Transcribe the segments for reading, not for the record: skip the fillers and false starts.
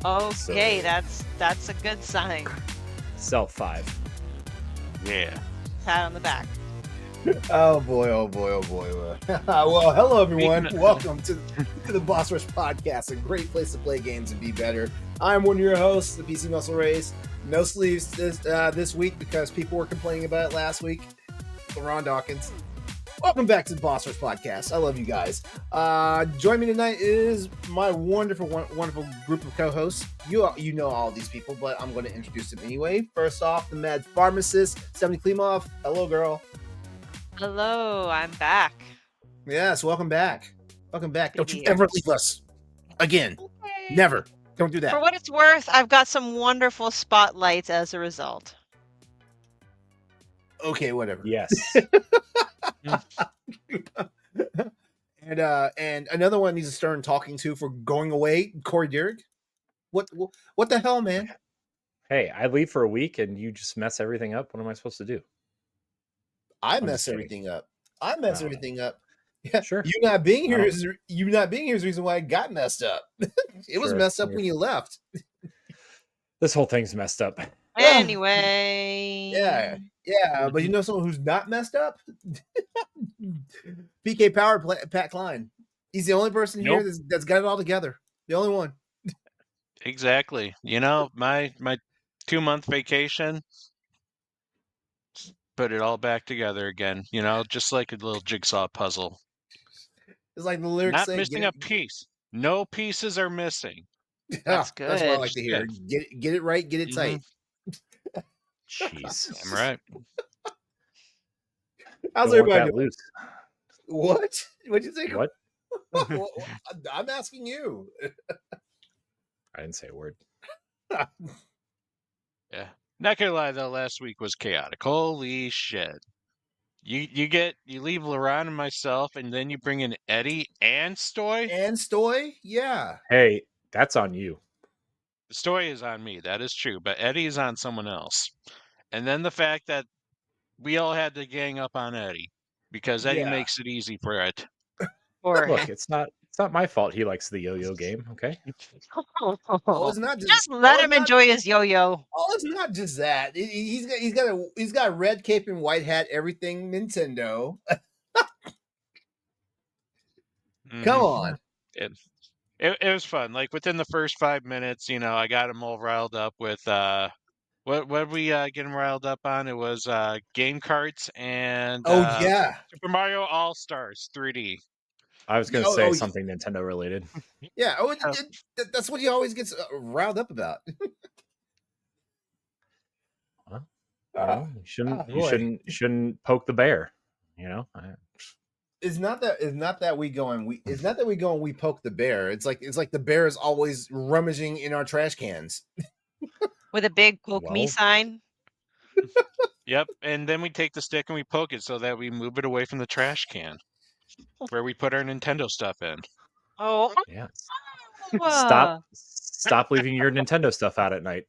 Okay, that's a good sign. Self 5. Yeah. Pat on the back. Oh boy, oh boy, oh boy. Well, hello everyone. Speaking of- Welcome to the Boss Rush Podcast, a great place to play games and be better. I'm one of your hosts, the PC Muscle Race. No sleeves this week because people were complaining about it last week. LeRon Dawkins. Welcome back to the Boss Rush Podcast. I love you guys. Join me tonight is my wonderful group of co-hosts. You know all these people, but I'm going to introduce them anyway. First off, the Mad Pharmacist, Stephanie Klimov. Hello, girl. Hello, I'm back. Yes, welcome back. Welcome back. Don't you Good ever leave us again. Okay. Never. Don't do that. For what it's worth, I've got some wonderful spotlights as a result. Okay, whatever. Yes. And another one needs a stern talking to for going away, Corey Derrick. What the hell, man? Hey, I leave for a week and you just mess everything up. What am I supposed to do? I I'm mess just kidding. everything up. I mess Oh. everything up. Yeah, Sure. You not being here Oh. is the reason why it got messed up. It was Sure. messed up when you left. This whole thing's messed up. Anyway. Yeah, but you know someone who's not messed up? PK Power Pat Klein. He's the only person here Nope. that's got it all together. The only one. Exactly. You know, my 2-month vacation, put it all back together again. You know, just like a little jigsaw puzzle. It's like the lyrics Not say. missing a piece. No pieces are missing. That's That's what I good. like to hear. Yeah. Get it right, get it tight. Jeez. I'm right. How's Don't want everybody that doing? loose. What? What'd you think? What? I'm asking you. I didn't say a word. Yeah. Not gonna lie though, last week was chaotic. Holy shit. You leave LeRon and myself, and then you bring in Eddie and Stoy. And Stoy? Yeah. Hey, that's on you. Stoy is on me, that is true, but Eddie is on someone else. And then the fact that we all had to gang up on Eddie because Eddie Yeah. makes it easy for it. Or Look, it's not my fault he likes the yo-yo game, okay? Oh, it's not just let him enjoy his yo-yo. Oh, it's not just that. He's got a red cape and white hat, everything Nintendo. Come on. It was fun. Like within the first 5 minutes, you know, I got him all riled up with what did we get him riled up on? It was game carts and Yeah. Super Mario All Stars 3D. I was going to say something Nintendo related. Yeah. That's what he always gets riled up about. Well, you shouldn't poke the bear, you know? It's not that we go and we poke the bear. It's like the bear is always rummaging in our trash cans. With a big poke me sign. Yep, and then we take the stick and we poke it so that we move it away from the trash can where we put our Nintendo stuff in. Oh. Yeah. Stop leaving your Nintendo stuff out at night.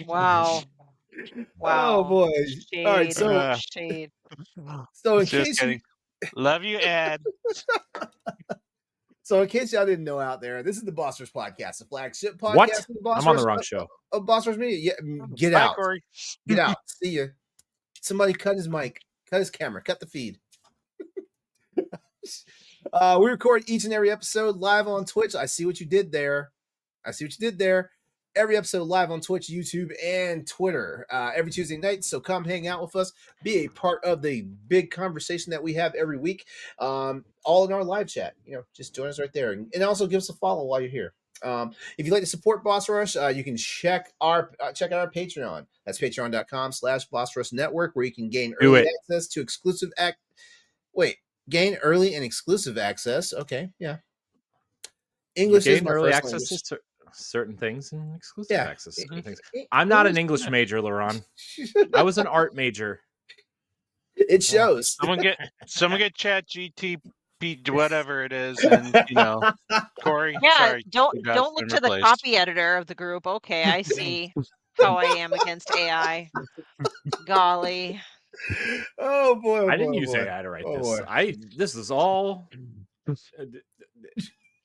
Wow. Oh boy. Shade. All right, so shade. So in Just case kidding. Love you, Ed. So in case y'all didn't know out there, this is the Boss Rush Podcast, the flagship podcast. What? Of the Boss I'm on the Rush- wrong show. Of Boss Rush Media. Yeah, get Bye, out. Corey. Get out. See ya. Somebody cut his mic, cut his camera, cut the feed. We record each and every episode live on Twitch. I see what you did there. Every episode live on Twitch, YouTube, and Twitter every Tuesday night. So come hang out with us. Be a part of the big conversation that we have every week. All in our live chat. You know, just join us right there. And also give us a follow while you're here. If you'd like to support Boss Rush, you can check out our Patreon. That's patreon.com/Boss Rush Network, where you can gain early access to gain early and exclusive access. Okay, yeah. English is my early first access language. to certain things and exclusive access to certain things. English- I'm not an English major, LeRon. I was an art major. It shows. Someone get Chat GTP, whatever it is, and Corey. Yeah, Sorry, don't you guys look been to the replaced. copy editor of the group. Okay, I see how I am against AI. Golly. Oh boy! I didn't use AI to write this. This is all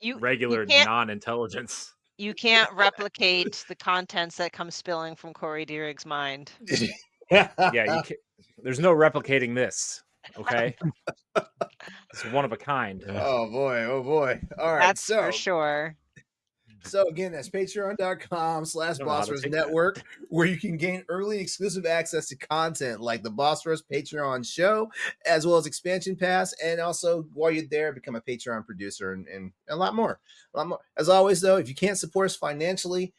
You regular can't non-intelligence. you can't replicate the contents that come spilling from Corey Dierig's mind. Yeah, you can't. There's no replicating this. Okay, it's one of a kind. Oh boy! Oh boy! All right, That's for sure. So again, that's patreon.com/Boss Network, where you can gain early exclusive access to content like the Boss Rush Patreon show, as well as expansion pass. And also while you're there, become a Patreon producer and a lot more. As always, though, if you can't support us financially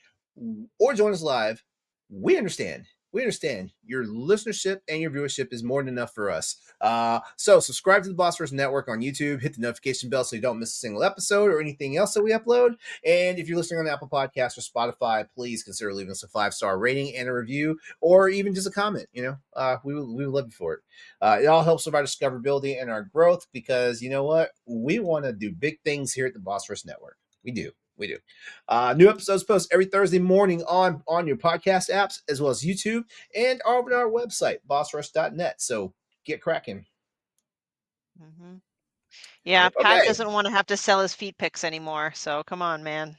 or join us live, we understand. We understand your listenership and your viewership is more than enough for us. So subscribe to the Boss Rush Network on YouTube, hit the notification bell so you don't miss a single episode or anything else that we upload. And if you're listening on Apple Podcasts or Spotify, please consider leaving us a 5-star rating and a review, or even just a comment. We would love you for it. It all helps with our discoverability and our growth, because you know what? We want to do big things here at the Boss Rush Network. We do. New episodes post every Thursday morning on your podcast apps, as well as YouTube, and on our website, bossrush.net. So get cracking. Mm-hmm. Yeah, Okay. Pat doesn't want to have to sell his feet pics anymore. So come on, man.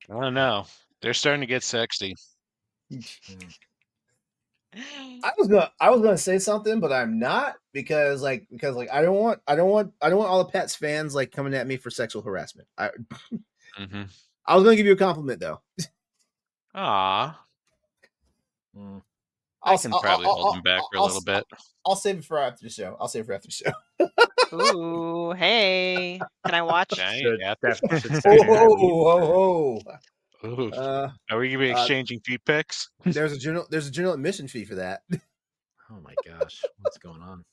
I don't know. They're starting to get sexy. I was gonna say something, but I'm not, because I don't want all the Pat's fans like coming at me for sexual harassment. I was gonna give you a compliment though. I can probably hold them back for a little bit. I'll save it for after the show. Ooh, hey, can I watch? Are we gonna be exchanging feet pics? There's a general admission fee for that. Oh my gosh, what's going on?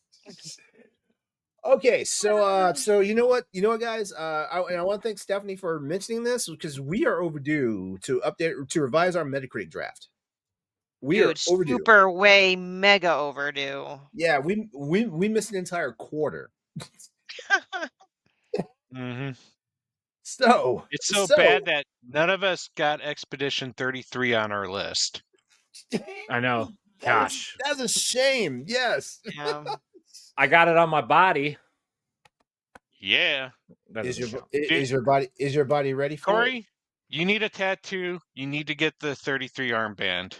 Okay, so you know what, guys, I want to thank Stephanie for mentioning this, because we are overdue to revise our Metacritic draft. We are overdue. Super way mega overdue. Yeah, we missed an entire quarter. So it's so bad that none of us got Expedition 33 on our list. I know. Gosh, that's a shame. Yes. I got it on my body. Yeah. Is your body ready for Corey? it? You need a tattoo. You need to get the 33 armband.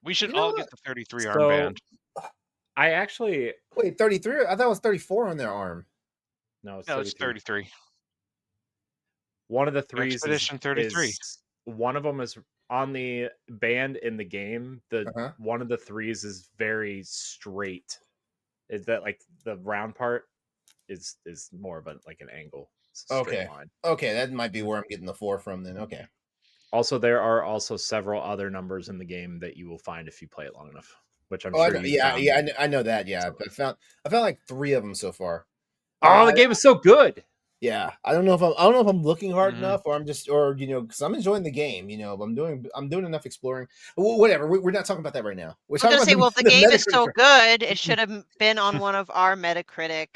We should all get the 33 armband. I actually wait, 33. I thought it was 34 on their arm. No, it's 33. One of the threes Expedition 33. One of them is on the band in the game. One of the threes is very straight. Is that like the round part is more of an angle? Okay. Line. Okay, that might be where I'm getting the 4 from then. Okay. Also, there are also several other numbers in the game that you will find if you play it long enough, which I'm sure you found. Yeah, I know that. Yeah, I found like 3 of them so far. Oh, the game is so good. Yeah, I don't know if I'm looking hard enough, or I'm just, because I'm enjoying the game. But I'm doing enough exploring. Whatever. We're not talking about that right now. We're talking about well, the game is so good, it should have been on one of our Metacritic,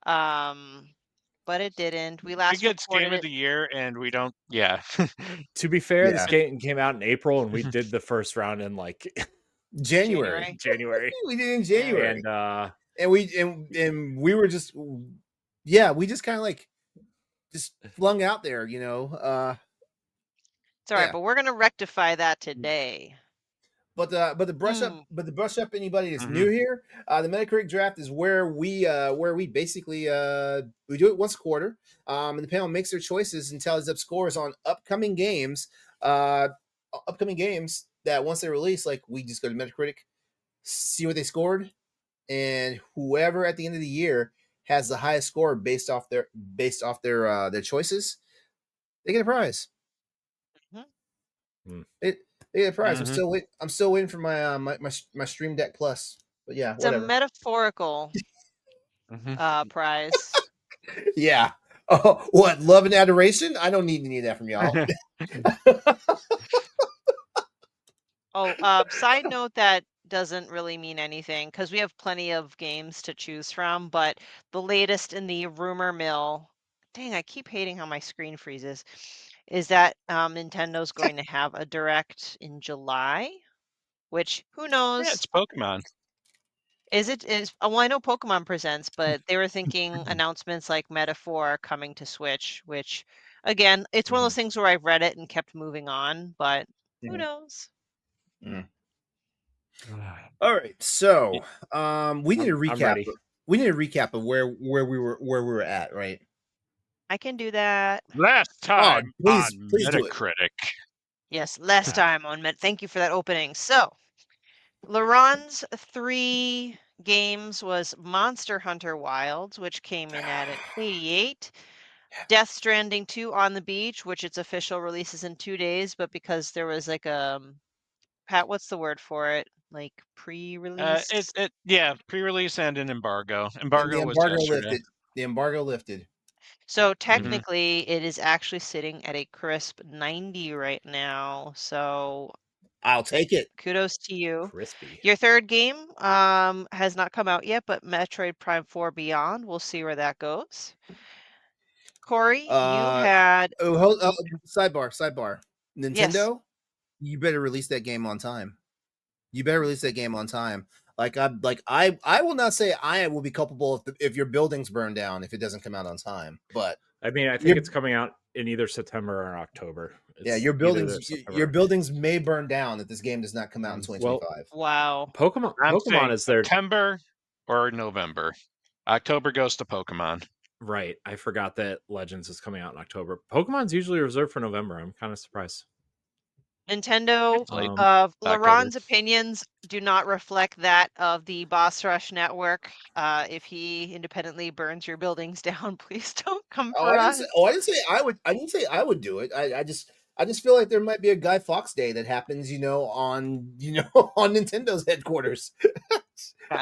but it didn't. We get game of the year, and we don't. Yeah. To be fair, this game came out in April, and we did the first round in January. We did in January, and we were just, we just kind of just flung out there, It's all right, but we're gonna rectify that today. But the brush up anybody that's new here, the Metacritic draft is where we basically we do it once a quarter, and the panel makes their choices and tallies up scores on upcoming games that once they release, we just go to Metacritic, see what they scored, and whoever at the end of the year has the highest score based off their choices, they get a prize. They get a prize. I'm still waiting for my my Stream Deck Plus. But yeah, it's whatever. A metaphorical prize. Yeah. Oh, what, love and adoration? I don't need any of that from y'all. Side note that doesn't really mean anything because we have plenty of games to choose from, but the latest in the rumor mill, dang, I keep hating how my screen freezes, is that Nintendo's going to have a direct in July, which who Yeah, knows? it's Pokemon. Well, I know Pokemon presents, but they were thinking announcements like Metaphor coming to Switch, which again, it's one of those things where I've read it and kept moving on, but who knows? All right, so we need a I'm recap. ready. We need a recap of where we were at, right? I can do that. Last time please on do it. Metacritic. Yes, last time on Thank you for that opening. So, LeRon's 3 games was Monster Hunter Wilds, which came in at an 88. Death Stranding 2 on the Beach, which its official releases in 2 days, but because there was like Pat, what's the word for it? Like pre-release? Pre-release and an embargo. The Embargo was embargo yesterday. lifted. The embargo lifted. So technically, it is actually sitting at a crisp 90 right now. So I'll take it. kudos to you. Crispy. Your third game has not come out yet, but Metroid Prime 4 Beyond. We'll see where that goes. Corey, you had Sidebar. Nintendo, yes. You better release that game on time. I will not say I will be culpable if your buildings burn down if it doesn't come out on time. But I mean, I think it's coming out in either September or October. Your buildings may burn down if this game does not come out in 2025. Wow. Pokemon is their September or November. October goes to Pokemon. Right. I forgot that Legends is coming out in October. Pokemon's usually reserved for November. I'm kind of surprised. Nintendo, LeRon's opinions do not reflect that of the Boss Rush Network. If he independently burns your buildings down, please don't come for us. I didn't say I would. I didn't say I would do it. I just feel like there might be a Guy Fawkes Day that happens, on on Nintendo's headquarters.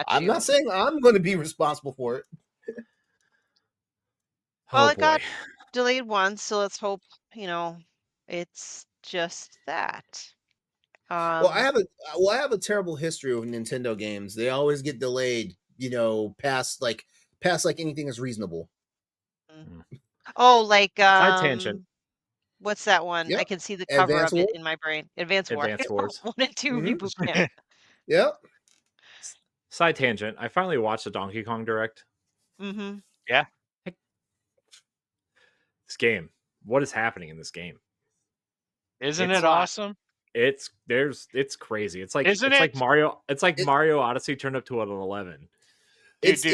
I'm not saying I'm going to be responsible for it. Well, it got delayed once, so let's hope it's just that. Well, I have a terrible history with Nintendo games. They always get delayed, past anything is reasonable. Oh, like Side tangent. What's that one? Yep. I can see the cover Advance of War? it in my brain. Advance Wars. 1 and 2 reboot camp. Yep. Side tangent. I finally watched the Donkey Kong Direct. Mm-hmm. Yeah. This game. What is happening in this game? Isn't it awesome? It's crazy. It's like Isn't like Mario. It's like Mario Odyssey turned up to an 11. It's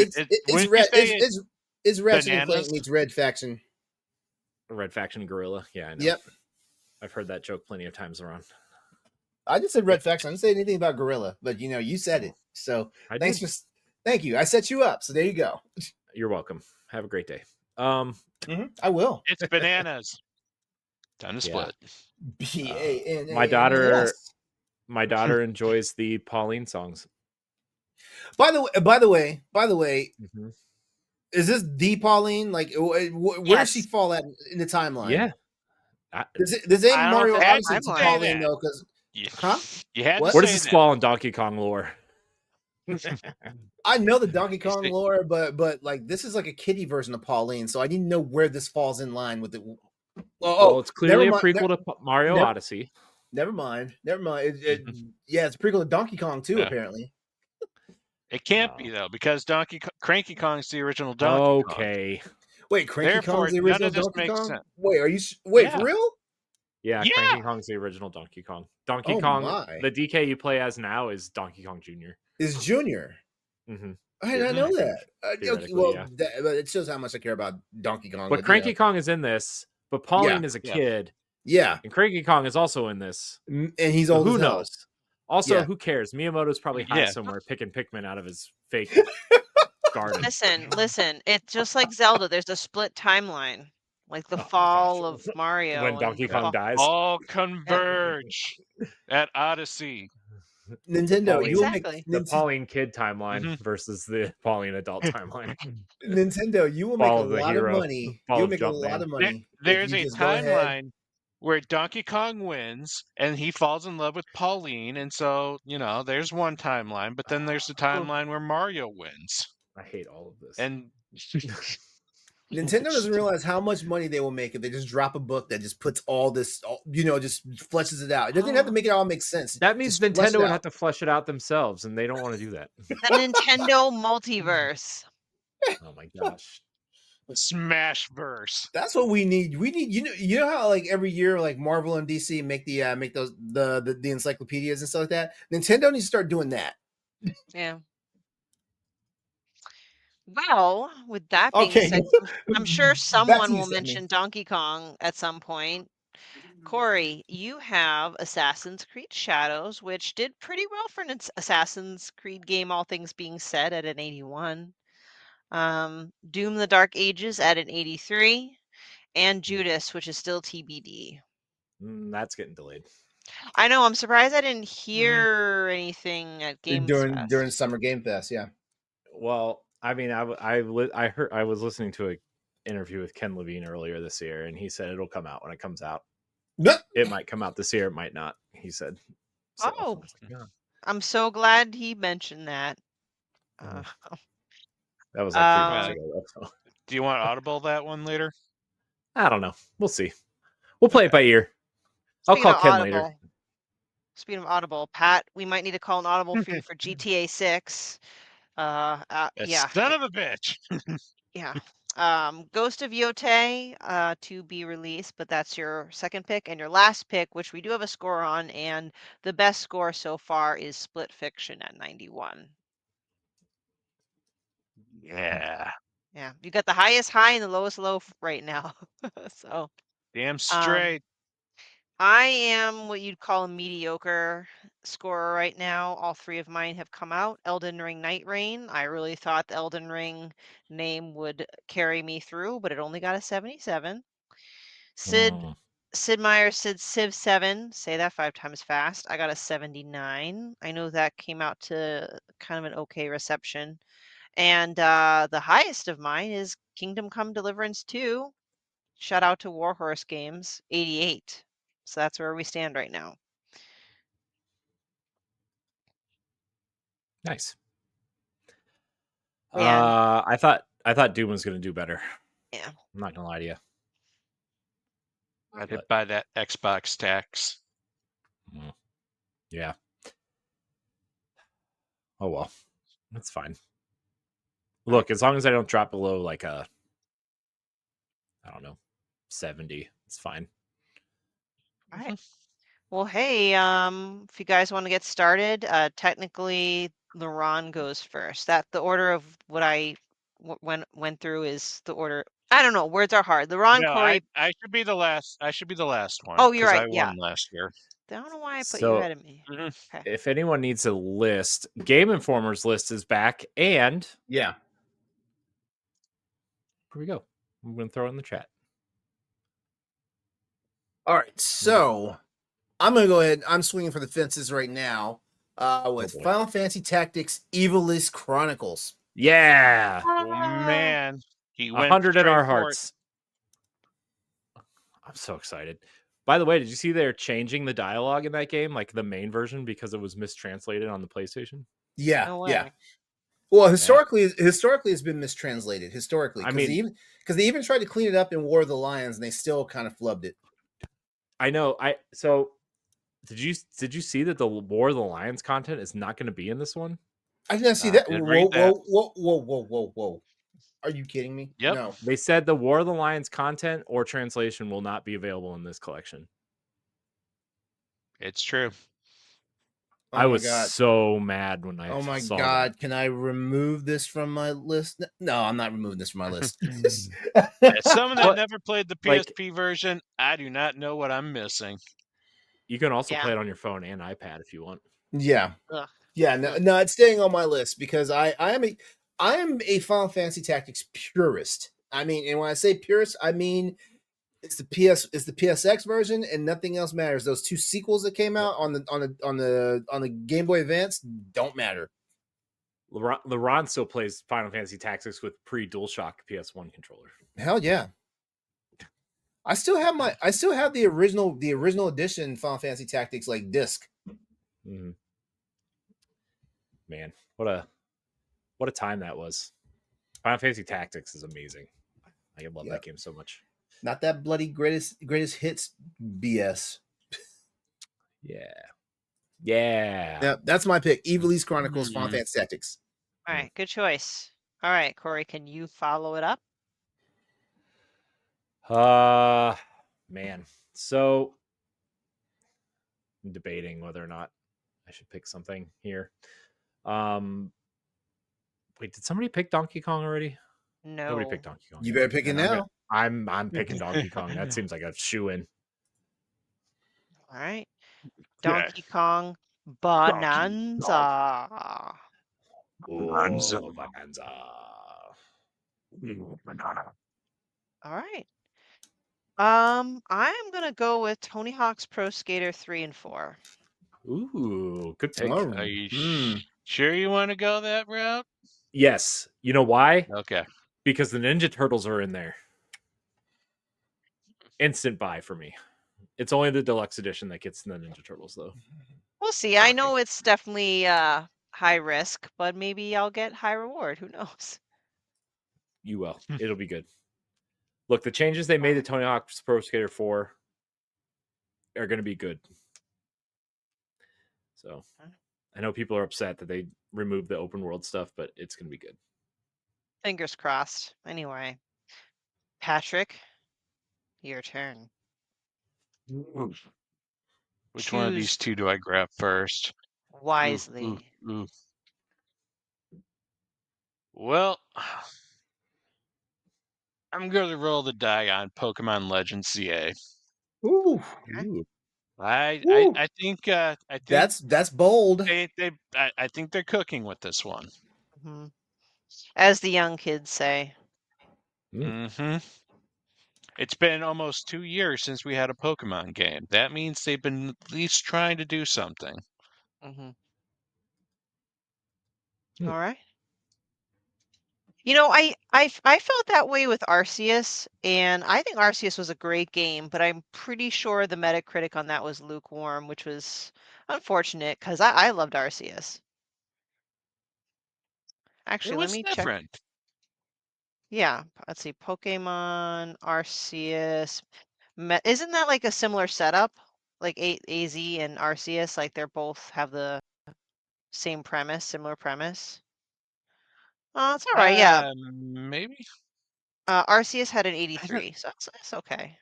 Ratchet and Clank meets Red Faction. Red Faction Gorilla. Yeah, I know. Yep. I've heard that joke plenty of times around. I just said Red Faction. I didn't say anything about Gorilla, but you said it. So thank you. I set you up. So there you go. You're welcome. Have a great day. I will. It's bananas. Time to split. BANANS. My daughter enjoys the Pauline songs. By the way, is this the Pauline? Like, where does she fall at in the timeline? Yeah. Does it Mario Odyssey to Pauline though? Because where does this fall in Donkey Kong lore? I know the Donkey Kong lore, but like this is like a kiddie version of Pauline, so I need to know where this falls in line with it. Well, it's clearly a prequel to Mario Odyssey. Never mind. Yeah, it's a prequel to Donkey Kong too, apparently. It can't be though, because Cranky Kong's the original Donkey Kong. Okay. Wait, Cranky Kong's the original Donkey Kong? Sense. Wait, are you for real? Yeah, Cranky Kong's the original Donkey Kong. Donkey Kong, the DK you play as now is Donkey Kong Jr. Is Junior. Mm-hmm. I did not know that. Okay, well, it shows how much I care about Donkey Kong. But Cranky Kong is in this, but Pauline is a kid. Yeah. And Cranky Kong is also in this. And he's old. Who knows? Also, who cares? Miyamoto's probably high somewhere picking Pikmin out of his fake garden. Listen. It's just like Zelda. There's a split timeline. Like the fall of Mario. When Donkey Kong dies. All converge at Odyssey. Nintendo, the Pauline kid timeline versus the Pauline adult timeline. Nintendo, you will make a lot of money. You'll make a lot of money. There's a timeline where Donkey Kong wins and he falls in love with Pauline, and so there's one timeline, but then there's the timeline where Mario wins. I hate all of this. And Nintendo doesn't realize how much money they will make if they just drop a book that just puts all this, just fleshes it out. It doesn't even have to make it all make sense. That means Just flesh Nintendo it would out. have to flesh it out themselves, and they don't want to do that. The Nintendo multiverse. Oh my gosh. Smashverse. That's what we need. We need, you know how like every year like Marvel and DC make those the encyclopedias and stuff like that. Nintendo needs to start doing that. Yeah. Well, with that being Okay, said, I'm sure back someone to you, will Sammy. mention Donkey Kong at some point. Corey, you have Assassin's Creed Shadows, which did pretty well for an Assassin's Creed game, all things being said, at an 81. Doom the Dark Ages at an 83. And Judas, which is still TBD. That's getting delayed. I know. I'm surprised I didn't hear anything at Games Fest. during Summer Game Fest. Yeah. Well, I mean, I was listening to an interview with Ken Levine earlier this year, and he said it'll come out when it comes out. It might come out this year, it might not. He said. So, Oh, yeah. I'm so glad he mentioned that. That was like 3 months Uh, ago. So. Do you want Audible that one later? I don't know. We'll see. We'll play it by ear. I'll call Ken later. Speaking of Audible, Pat, we might need to call an Audible for you for GTA 6. Yeah. Son of a bitch. Yeah. Ghost of Yotei to be released, but that's your second pick. And your last pick, which we do have a score on, and the best score so far is Split Fiction at 91. Yeah. Yeah. You got the highest high and the lowest low right now. So Damn straight. I am what you'd call a mediocre scorer right now. All three of mine have come out. Elden Ring Night Rain. I really thought the Elden Ring name would carry me through, but it only got a 77. Sid Meier's Civ 7. Say that 5 times fast. I got a 79. I know that came out to kind of an okay reception. And the highest of mine is Kingdom Come Deliverance 2. Shout out to Warhorse Games, 88. So that's where we stand right now. Nice. And I thought Doom was going to do better. yeah. I'm not going to lie to you. I did buy that Xbox tax. Yeah. Oh well, that's fine. Look, as long as I don't drop below like I don't know, 70, it's fine. All right. Well, hey, if you guys want to get started, technically LeRon goes first. That the order of what I went through is the order. I don't know. Words are hard. LeRon, No, Corey. I should be the last. I should be the last one. Oh, you're right. I Yeah. won last year. I don't know why I put So, you ahead of me. Mm-hmm. Okay. If anyone needs a list, Game Informer's list is back, and Yeah. Here we go. I'm going to throw it in the chat. All right, so I'm going to go ahead. I'm swinging for the fences right now with Final Fantasy Tactics Evilist Chronicles. Yeah. Oh, man. He went 100 in our straight for it. hearts. I'm so excited. By the way, did you see they're changing the dialogue in that game, like the main version, because it was mistranslated on the PlayStation? Yeah, No way. yeah. Well, historically, it's been mistranslated. Historically, I mean, because they even tried to clean it up in War of the Lions, and they still kind of flubbed it. I know. So did you see that the War of the Lions content is not going to be in this one? I didn't see that. did Whoa, read that. whoa. Are you kidding me? Yep. No. They said the War of the Lions content or translation will not be available in this collection. It's true. Oh I my was God. so mad when I Oh my saw God. that. Can I remove this from my list? No, I'm not removing this from my list. As someone that But, never played the like- PSP version, I do not know what I'm missing. You can also Yeah. play it on your phone and iPad if you want. Yeah. Ugh. Yeah, no, it's staying on my list because I am a Final Fantasy Tactics purist. I mean, and when I say purist, I mean it's the PSX version and nothing else matters. Those two sequels that came out on the Game Boy Advance don't matter. LeRon still plays Final Fantasy Tactics with pre-DualShock PS1 controller. Hell yeah. I still have the original edition Final Fantasy Tactics like disc. Mm-hmm. Man, what a time that was. Final Fantasy Tactics is amazing. I love that game so much. Not that bloody greatest hits BS. Yeah. That's my pick. Ivalice Chronicles, Final Fantasy Tactics. All right, good choice. All right, Corey, can you follow it up? Man. So I'm debating whether or not I should pick something here. Wait, did somebody pick Donkey Kong already? No. Nobody picked Donkey Kong. You better pick it now. I'm picking Donkey Kong. That seems like a shoe-in. All right. Donkey Kong Bonanza. Bonanza. All right. I'm gonna go with Tony Hawk's Pro Skater 3 and 4. Ooh, good pick. Are you sure you want to go that route? Yes. You know why? Okay. Because the Ninja Turtles are in there. Instant buy for me. It's only the deluxe edition that gets the Ninja Turtles, though. We'll see. I know it's definitely high risk, but maybe I'll get high reward. Who knows? You will. It'll be good. Look, the changes they made to Tony Hawk's Pro Skater 4 are going to be good. So I know people are upset that they removed the open world stuff, but it's going to be good. Fingers crossed. Anyway, Patrick, your turn. Which one of these two do I grab first? Wisely. Ooh. Well, I'm going to roll the die on Pokemon Legends CA. Ooh. I think that's bold. I think they're cooking with this one. Mm-hmm. As the young kids say. Mm-hmm. It's been almost 2 years since we had a Pokemon game. That means they've been at least trying to do something. Mm-hmm. All right. You know, I felt that way with Arceus, and I think Arceus was a great game, but I'm pretty sure the Metacritic on that was lukewarm, which was unfortunate because I loved Arceus. Actually, let me different. check. Yeah, let's see. Pokemon Arceus. Isn't that like a similar setup? Like AZ and Arceus, like they're both have the same premise, similar premise. It's all right. Yeah. Maybe. Arceus had an 83, so that's okay.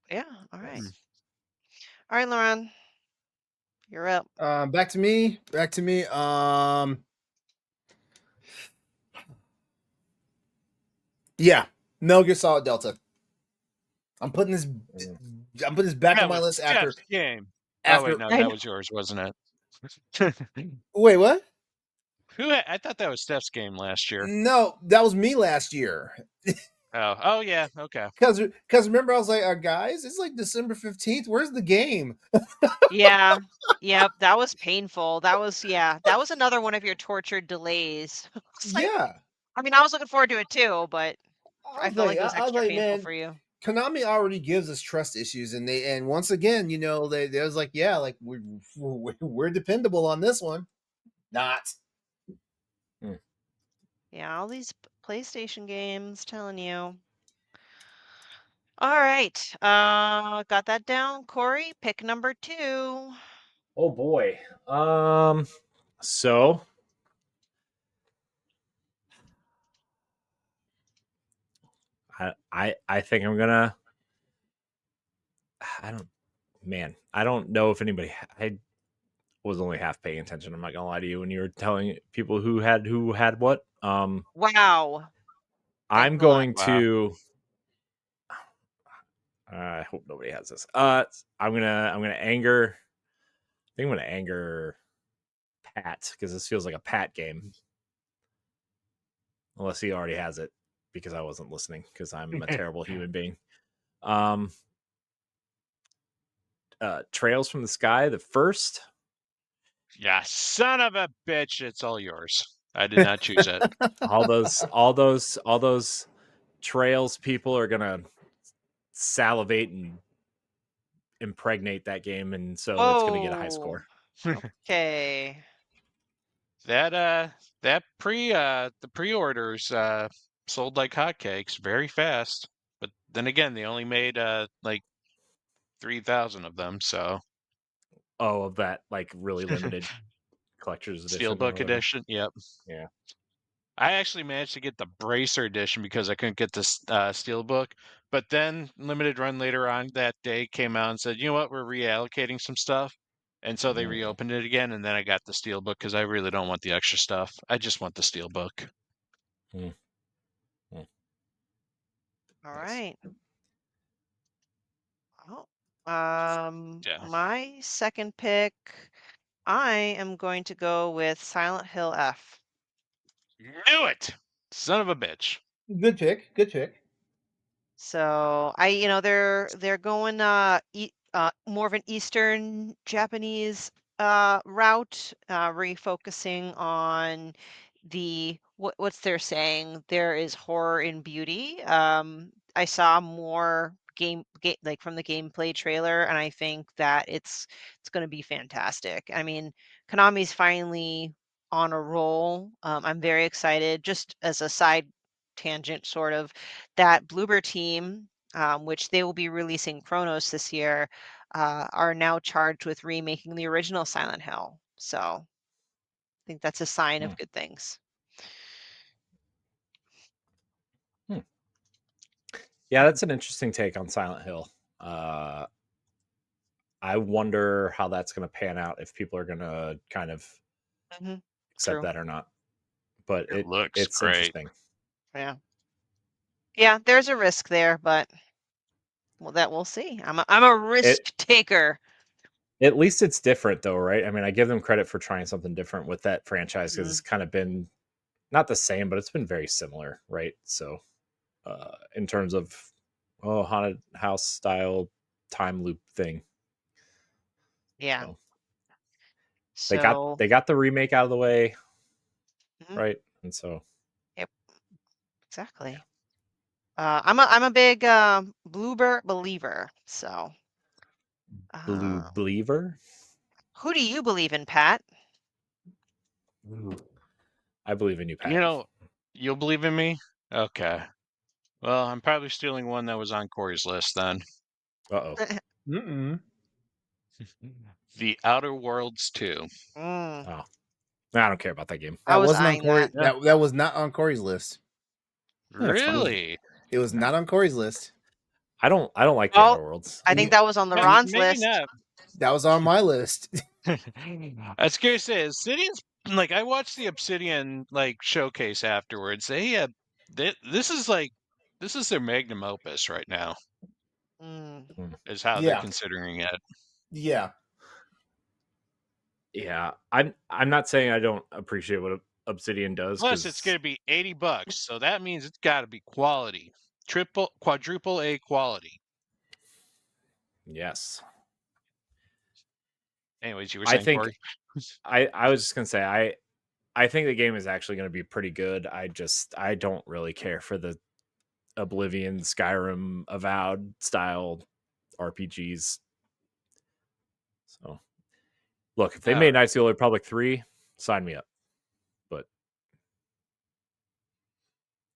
Yeah. All right. All right, LeRon. You're up. Back to me. Yeah, Metal Gear Solid Delta. I'm putting this back on my list after game. After, wait, no, that was yours, wasn't it? Wait, what? I thought that was Steph's game last year. No, that was me last year. Oh yeah, okay. Because remember, I was like, guys, it's like December 15th. Where's the game? Yeah. Yep. That was painful. That was another one of your tortured delays. Yeah. I mean, I was looking forward to it too, but I felt like it was extra painful man, for you. Konami already gives us trust issues, and once again, you know, they was like, yeah, like we're dependable on this one. Not. Yeah, all these PlayStation games, telling you. All right, got that down, Corey. Pick number 2. Oh boy. So I think I'm gonna. I don't know if anybody. I was only half paying attention. I'm not gonna lie to you when you were telling people who had what. Wow. I'm going to. I hope nobody has this. I'm gonna anger. I think I'm gonna anger Pat because this feels like a Pat game. Unless he already has it, because I wasn't listening because I'm a terrible human being. Trails from the Sky, the first. Yeah, son of a bitch! It's all yours. I did not choose it. all those Trails people are gonna salivate and impregnate that game, and so it's gonna get a high score. Okay. The pre-orders sold like hotcakes very fast. But then again, they only made like 3,000 of them, so Of that like really limited collector's edition. Steelbook edition. Yep. Yeah. I actually managed to get the Bracer edition because I couldn't get the Steelbook. But then Limited Run later on that day came out and said, you know what, we're reallocating some stuff. And so they reopened it again, and then I got the Steelbook because I really don't want the extra stuff. I just want the Steelbook. All right. Oh, Yeah. my second pick, I am going to go with Silent Hill F. Knew it! Son of a bitch. Good pick. Good pick. So they're going more of an Eastern Japanese route, refocusing on what's they're saying. There is horror in beauty. I saw more like from the gameplay trailer, and I think that it's going to be fantastic. I mean, Konami's finally on a roll. I'm very excited. Just as a side tangent, sort of, that Bloober team, which they will be releasing Chronos this year, are now charged with remaking the original Silent Hill. So I think that's a sign of good things. Yeah, that's an interesting take on Silent Hill. I wonder how that's going to pan out, if people are going to kind of accept that or not. But it's great. interesting. Yeah. Yeah, there's a risk there, but that we'll see. I'm a risk taker. At least it's different, though, right? I mean, I give them credit for trying something different with that franchise, because it's kind of been not the same, but it's been very similar, right? So, in terms of haunted house style time loop thing, yeah. So they got the remake out of the way, right? And so, yep, exactly. I'm a big Bloober believer. So, Blue believer. Who do you believe in, Pat? I believe in you, Pat. You know, you'll believe in me? Okay. Well, I'm probably stealing one that was on Corey's list then. Uh-oh. The Outer Worlds 2. Oh, I don't care about that game. I was wasn't on eyeing Corey. that. That was not on Corey's list. Really? It was not on Corey's list. I don't like the Outer Worlds. I think that was on LeRon's maybe list. Not. That was on my list. I was gonna say, Obsidian's like, I watched the Obsidian like showcase afterwards. They had this is their magnum opus right now. Is how they're considering it. Yeah. Yeah, I'm not saying I don't appreciate what Obsidian does. Plus, it's going to be $80, so that means it's got to be quality, quadruple A quality. Yes. Anyways, you were saying, Corey? I was just gonna say I think the game is actually going to be pretty good. I don't really care for the Oblivion, Skyrim, Avowed style RPGs. So, look, if they made Knights of the Old Republic 3, sign me up. But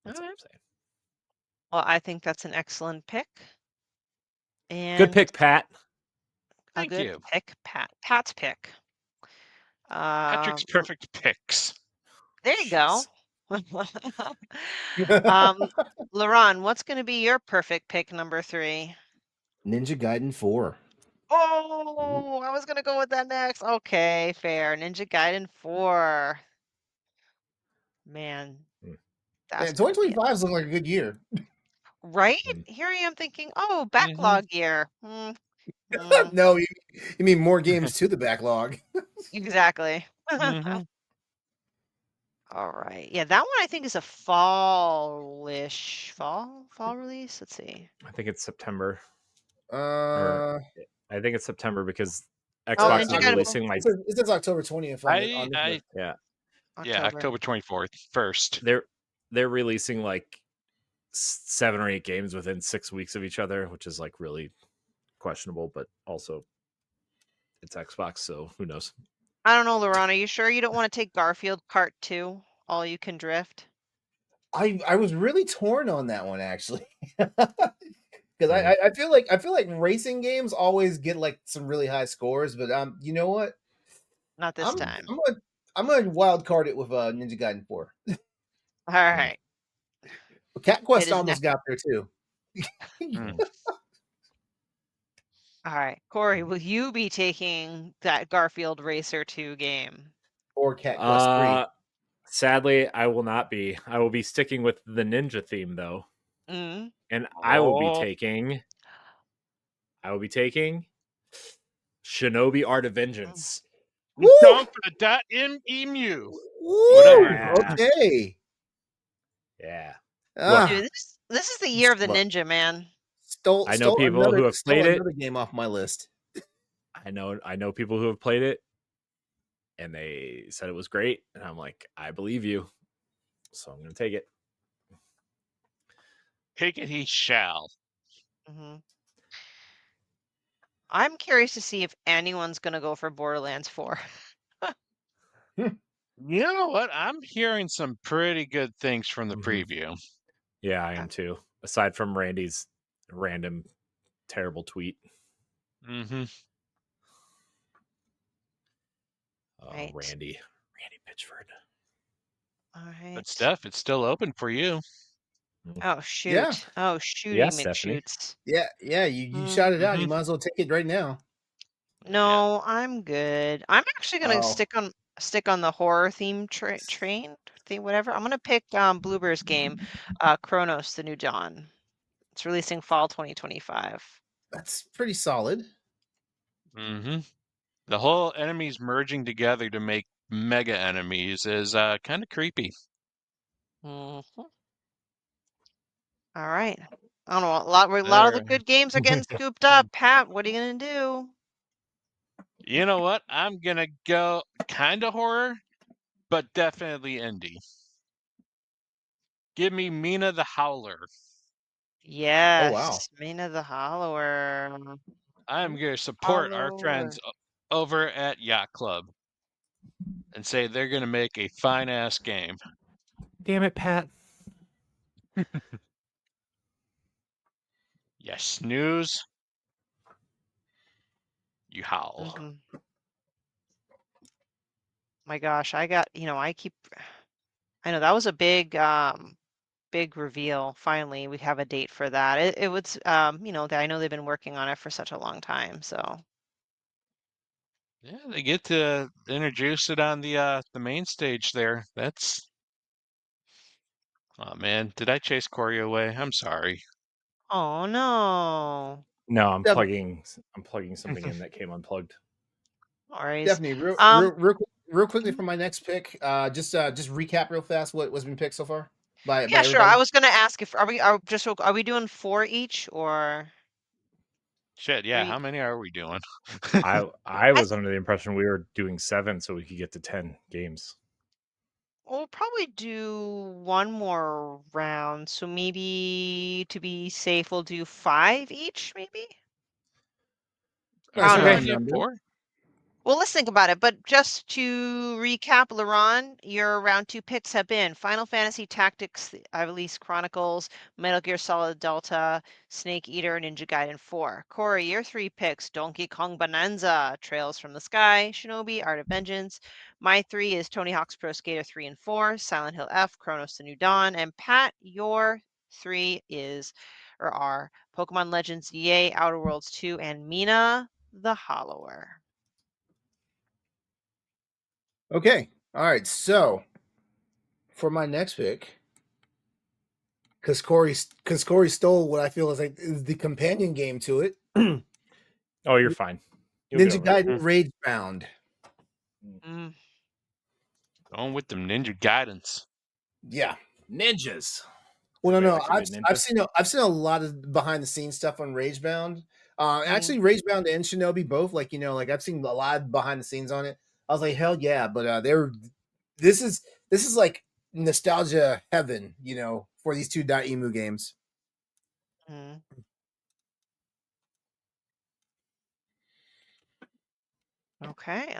that's what I'm saying. Well, I think that's an excellent pick. And good pick, Pat. Thank you. Pick, Pat. Pat's pick. Patrick's perfect picks. There you go. LeRon, what's going to be your perfect pick number 3? Ninja Gaiden 4. Oh, I was going to go with that next. Okay, fair. Ninja Gaiden 4. Man, that's 2025 is looking like a good year. Right? Here I am thinking, backlog year. No, you mean more games to the backlog. Exactly. All right. Yeah, that one I think is a fallish fall release. Let's see. I think it's September. I think it's September because Xbox is releasing like it says October 20th. October 24th first. They're releasing like 7 or 8 games within 6 weeks of each other, which is like really questionable, but also it's Xbox, so who knows? I don't know, LeRon. Are you sure you don't want to take Garfield Kart 2? All you can drift? I was really torn on that one actually. Because I feel like racing games always get like some really high scores, but you know what? Not this time. I'm gonna wild card it with Ninja Gaiden 4. All right. Cat It Quest is almost got there too. All right. Corey, will you be taking that Garfield Racer 2 game? Or Cat Quest 3. Sadly, I will not be. I will be sticking with the ninja theme though. Mm. And I will be Oh. taking Shinobi Art of Vengeance. Don't put that in emu. Woo! Yeah. Okay. Yeah. Dude, this is the year of the Look, ninja, man. Stole I know people who have played it. another game off my list. I know people who have played it and they said it was great. And I'm like, I believe you. So I'm gonna take it. Take it he shall. Hmm. I'm curious to see if anyone's going to go for Borderlands 4. You know what? I'm hearing some pretty good things from the Mhm. preview. Yeah, I am too. Aside from Randy's random terrible tweet. Mm-hmm. Oh, Right. Randy Pitchford. All right. But Steph, it's still open for you. Oh, shoot. Yeah. Oh, shooty Yeah, Stephanie. McShoots. Yeah, you shot it out. You Mhm. might as well take it right now. No, I'm good. I'm actually going to Oh. stick on the horror theme train theme, whatever. I'm going to pick Bluebird's game, Chronos: The New Dawn. It's releasing fall 2025. That's pretty solid. Mm-hmm. The whole enemies merging together to make mega enemies is kind of creepy. Mhm. All right. I don't know. A lot of the good games are getting scooped up. Pat, what are you going to do? You know what? I'm gonna go kind of horror, but definitely indie. Give me Mina the Howler. Yes, Mina the Hollower. I'm gonna support our Hollower. friends over at Yacht Club and say they're gonna make a fine ass game. Damn it, Pat. You snooze, you howl. Mhm. My gosh, I got, I know that was a big reveal. Finally, we have a date for that. It was, I know they've been working on it for such a long time, so. Yeah, they get to introduce it on the main stage there. That's oh man, did I chase Corey away? I'm sorry. Oh no. No, I'm Definitely. plugging something in that came unplugged. No worries. Definitely. Real quickly for my next pick. Just recap real fast what's been picked so far by Yeah, sure. everybody. I was gonna ask if are we doing 4 each or Shit, yeah, 3? how many are we doing? I was under the impression we were doing 7 so we could get to 10 games. We'll probably do one more round. So maybe to be safe, we'll do 5 each, maybe? Nice I don't know. round number. 4? Well, let's think about it. But just to recap, LeRon, your round 2 picks have been Final Fantasy Tactics, Ivalice Chronicles, Metal Gear Solid Delta, Snake Eater, Ninja Gaiden 4. Corey, your 3 picks, Donkey Kong Bonanza, Trails from the Sky, Shinobi, Art of Vengeance. My 3 is Tony Hawk's Pro Skater 3 and 4, Silent Hill F, Chronos: The New Dawn. And Pat, your 3 are Pokemon Legends EA, Outer Worlds 2, and Mina the Hollower. Okay. All right. So for my next pick, because Corey stole what I feel is the companion game to it. Oh, you're fine. You'll Ninja get over it. Gaiden Rage Bound. Mm. Going with them Ninja Guidance. Yeah. Ninjas. Well, no. Everybody likes a good ninja. I've seen a lot of behind the scenes stuff on Rage Bound. Actually, Rage Bound and Shinobi both. Like I've seen a lot of behind the scenes on it. I was like, hell yeah! But this is like nostalgia heaven. for these two .emu games. Mm. Okay.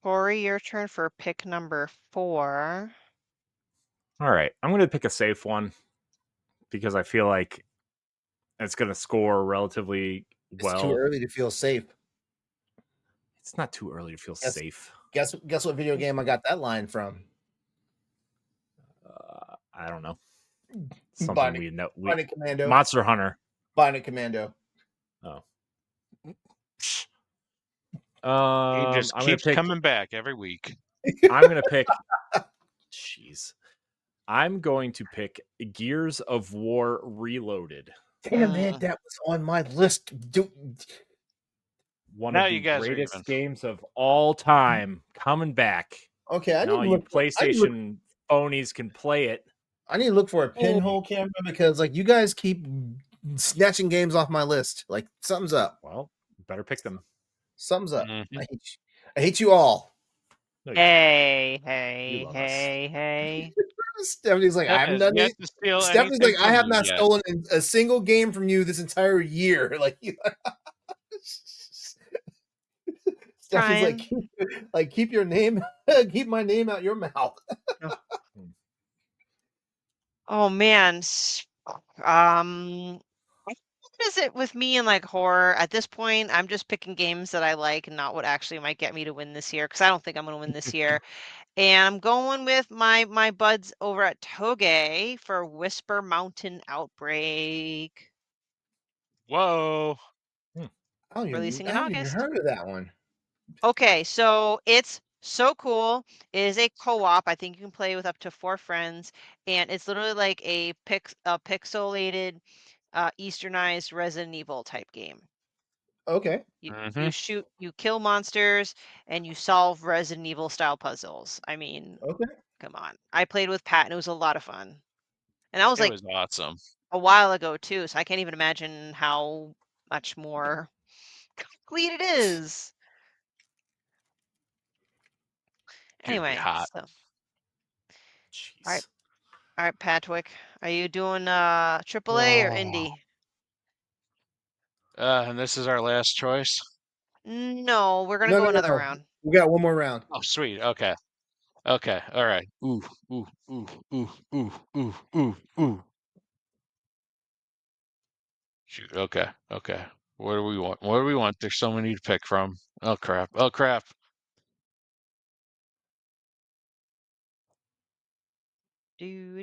Corey, your turn for pick number 4. All right, I'm going to pick a safe one because I feel like it's going to score relatively well. It's too early to feel safe. It's not too early to feel safe. Guess what video game I got that line from? I don't know. Something we know. Bionic Commando. Monster Hunter. Bionic Commando. Oh. He just keeps coming back every week. I'm going to pick. Jeez. I'm going to pick Gears of War Reloaded. Damn, man, that was on my list. One of the greatest games of all time coming back. Okay, I need to look. PlayStation phonies can play it. I need to look for a pinhole camera because, like, you guys keep snatching games off my list. Like, something's up. Well, better pick them. Something's up. I hate you all. No, Hey. Stephanie's like, I haven't done this. Stephanie's like, I have not stolen a single game from you this entire year. Like, Stephanie's like, keep your name, keep my name out your mouth. Oh man. What is it with me and like horror? At this point, I'm just picking games that I like and not what actually might get me to win this year, because I don't think I'm going to win this year. And I'm going with my buds over at Toge for Whisper Mountain Outbreak. Whoa. Releasing in I haven't August. even heard of that one. Okay, so it's so cool. It is a co-op. I think you can play with up to 4 friends, and it's literally like a pixelated, Easternized Resident Evil type game. Okay. You kill monsters, and you solve Resident Evil style puzzles. I mean, come on. I played with Pat, and it was a lot of fun. And that was was awesome. A while ago too, so I can't even imagine how much more complete it is. Anyway, hot. so. All right, Patwick, are you doing AAA or indie? And this is our last choice? No, we're gonna go another round. We got one more round. Oh, sweet. Okay. All right. Ooh. Shoot. Okay. What do we want? There's so many to pick from. Oh crap. Do.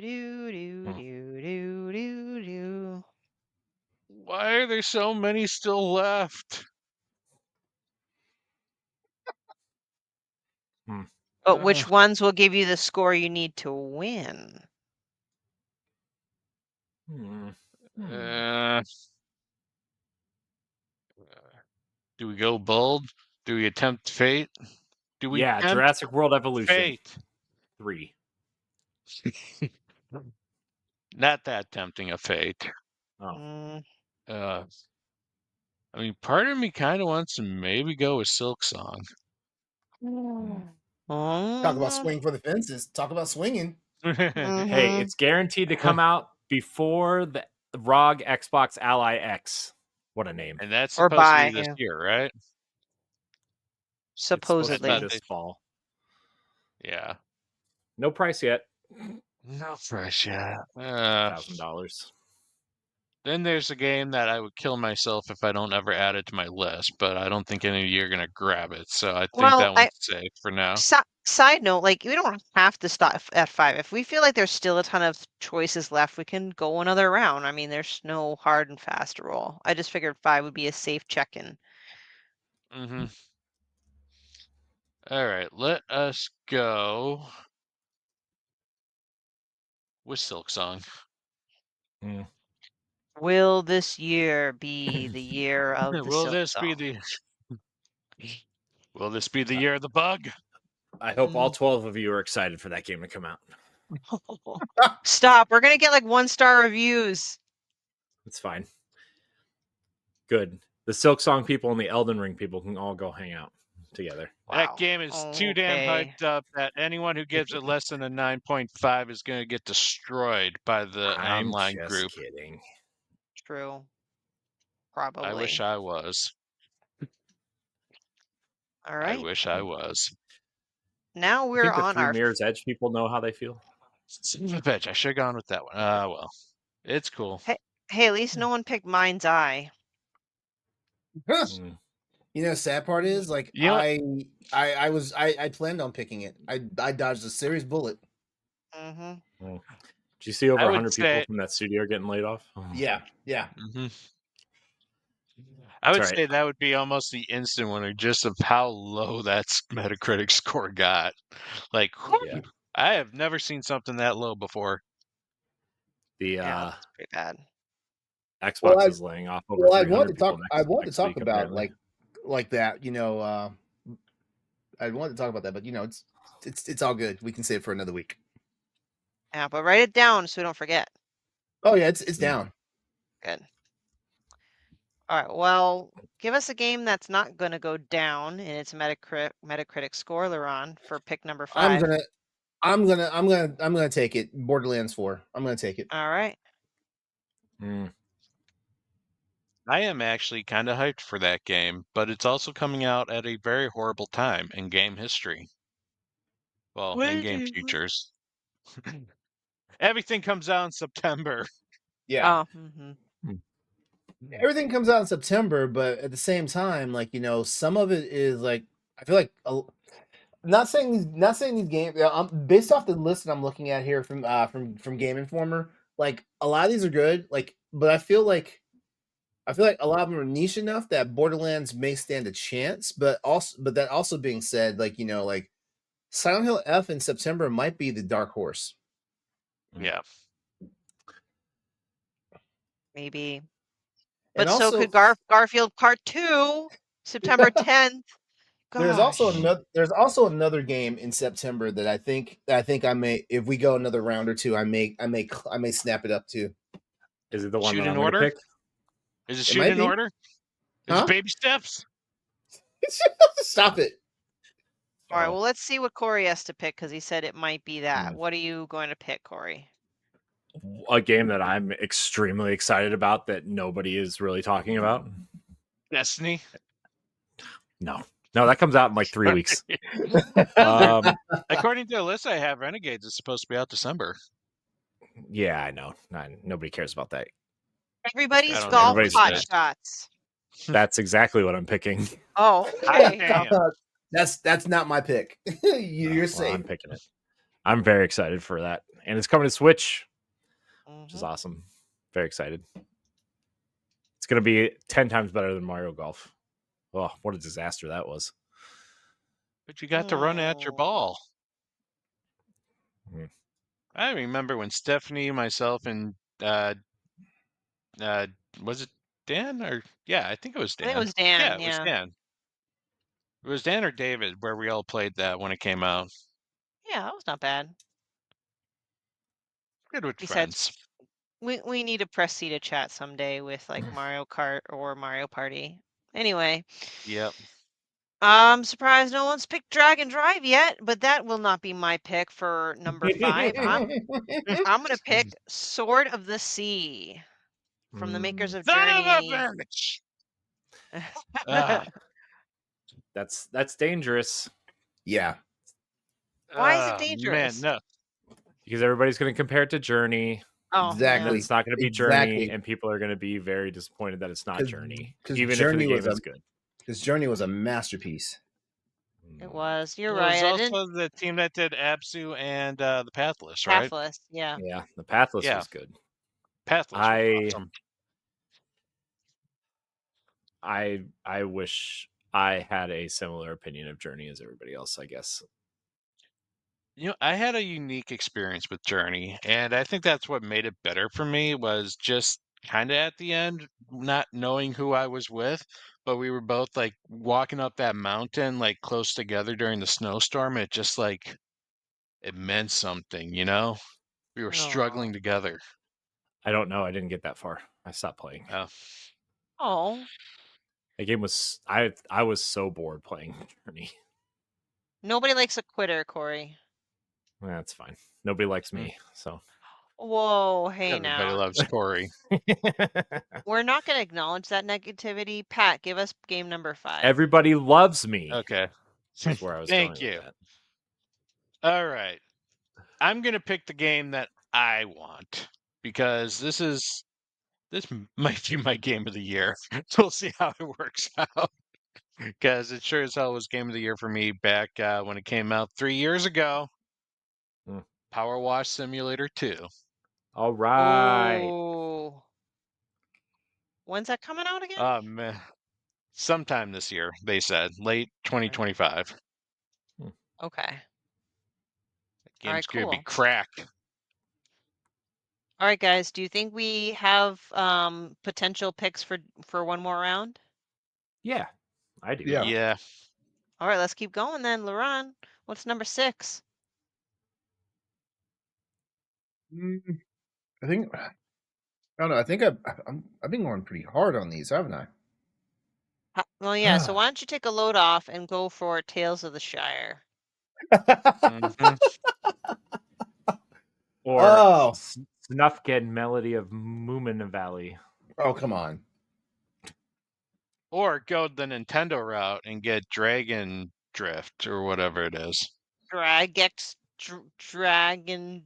Why are there so many still left? But which ones will give you the score you need to win? Do we go bold? Do we attempt fate? Do we? Yeah, Jurassic World Evolution. Fate 3. Not that tempting a fate. Oh. I mean, part of me kind of wants to maybe go with Silk Song. Talk about swing for the fences. Talk about swinging. Hey, it's guaranteed to come out before the ROG Xbox Ally X. What a name. And that's supposed to be this year, right? Supposedly. This fall. Yeah. No price yet. No price yet. $1,000. Then there's a game that I would kill myself if I don't ever add it to my list, but I don't think any of you are going to grab it. So I think that one's safe for now. Side note, like, we don't have to stop at 5. If we feel like there's still a ton of choices left, we can go another round. I mean, there's no hard and fast rule. I just figured 5 would be a safe check-in. All right, let us go with Silk Song. Will this year be the year of the Will Silk this Song? Will this be the year of the bug? I hope all 12 of you are excited for that game to come out. Stop. We're going to get like 1-star reviews. It's fine. Good. The Silk Song people and the Elden Ring people can all go hang out. together. That Wow. game is too damn Okay. hyped up that anyone who gives it less than a 9.5 is going to get destroyed by the I'm online just group. kidding. True. I Probably. wish I was. All I right. wish I was. Now I we're think the on Three our. Mirrors Edge people know how they feel. Son of a bitch, I should have gone with that one. Well, it's cool. Hey, at least no one picked Mind's Eye. Mm. You know, sad part is like You know what? I planned on picking it. I dodged a serious bullet. Mm-hmm. Did you see over I would 100 people say- from that studio getting laid off? Yeah. Mhm. I would That's right. say that would be almost the instant winner just of how low that Metacritic score got. Like, Yeah. I have never seen something that low before. The Yeah, that's pretty bad. Xbox Well, is laying off over 300 people I want to next talk week, about apparently. like that. You know, I wanted to talk about that, but you know, it's all good. We can save it for another week. Yeah, but write it down so we don't forget. Oh yeah, it's Mm. down. Good. All right. Well, give us a game that's not going to go down in its Metacritic score, LeRon, for pick number 5. I'm gonna take it. Borderlands 4. I'm gonna take it. All right. Mm. I am actually kind of hyped for that game, but it's also coming out at a very horrible time in game history. Well, in game futures. Everything comes out in September. Yeah. Oh. Mm-hmm. Everything comes out in September, but at the same time, like you know, some of it is like I feel like not saying these games. Based off the list that I'm looking at here from Game Informer, like a lot of these are good. Like, but I feel like a lot of them are niche enough that Borderlands may stand a chance. But that also being said, like you know, like Silent Hill F in September might be the dark horse. Yeah. Maybe. And But so also, could Garfield Part 2, September 10th. Gosh. there's also another game in September that I think I may, if we go another round or two, I may snap it up to. Is it the one Shoot that in I'm going to order? pick? Is it It shoot might in be. order? Is Huh? it baby steps? Stop it. All right. Oh. Well, let's see what Corey has to pick because he said it might be that. Mm. What are you going to pick, Corey? A game that I'm extremely excited about that nobody is really talking about. Destiny? No, that comes out in like 3 weeks. According to the list I have, Renegades is supposed to be out December. Yeah, I know. Nobody cares about that. Everybody's I don't golf everybody's hot dead. shots. That's exactly what I'm picking. Oh, okay. Damn. That's not my pick. You're Well, safe. I'm picking it. I'm very excited for that, and it's coming to Switch, which is Mhm. awesome. Very excited. It's going to be 10 times better than Mario Golf. Oh, what a disaster that was. But you got to run at your Oh. ball. Mm. I remember when Stephanie, myself, and was it Dan or I think it was I Dan. think it was Dan. Yeah, it was Dan. It was Dan or David where we all played that when it came out. Yeah, that was not bad. Good with Besides, friends. we need a press C to chat someday with like Mario Kart or Mario Party. Anyway, Yep. I'm surprised no one's picked Drag and Drive yet, but that will not be my pick for number 5. I'm gonna pick Sword of the Sea from the makers of Son of a Journey. bitch! Ah, That's dangerous Yeah. Why is it man, dangerous? no. because everybody's going to compare it to Journey. Oh, And then Exactly. it's not going to be Exactly. Journey, and people are going to be very disappointed that it's not Journey, 'cause even Journey if the was game is good. Because Journey was a masterpiece. it was. You're Well, it was right. I didn't. also the team that did Absu and the Pathless, right? Pathless. Yeah. Yeah, the Pathless Yeah. was good. Pathless was awesome. I wish I had a similar opinion of Journey as everybody else, I guess. You know, I had a unique experience with Journey, and I think that's what made it better for me was just kind of at the end, not knowing who I was with, but we were both like walking up that mountain like close together during the snowstorm. It just like it meant something, you know? We were struggling That game was I was so bored playing Journey. Nobody likes a quitter, Corey. That's fine. Nobody likes me, so. Whoa, hey Everybody now. loves Corey. We're not going to acknowledge that negativity. Pat, give us game number 5. Everybody loves me. Okay. That's where I was Thank going you. with that. All right. I'm going to pick the game that I want because this might be my game of the year. We'll see how it works out. Because it sure as hell was game of the year for me back when it came out 3 years ago. Power Wash Simulator 2. All right. Oh. When's that coming out again? Man. Sometime this year, they said. Late 2025. Okay. That game's All right, going to be cool. cracked. All right, guys. Do you think we have potential picks for one more round? Yeah, I do. Yeah. All right, let's keep going then. LeRon, what's number 6? I think I don't know. I think I've been going pretty hard on these, haven't I? Well, yeah. So why don't you take a load off and go for Tales of the Shire? Mhm. Or Snufkin Melody of Moomin Valley. Oh, come on. Or go the Nintendo route and get Dragon Drift or whatever it is. Dragon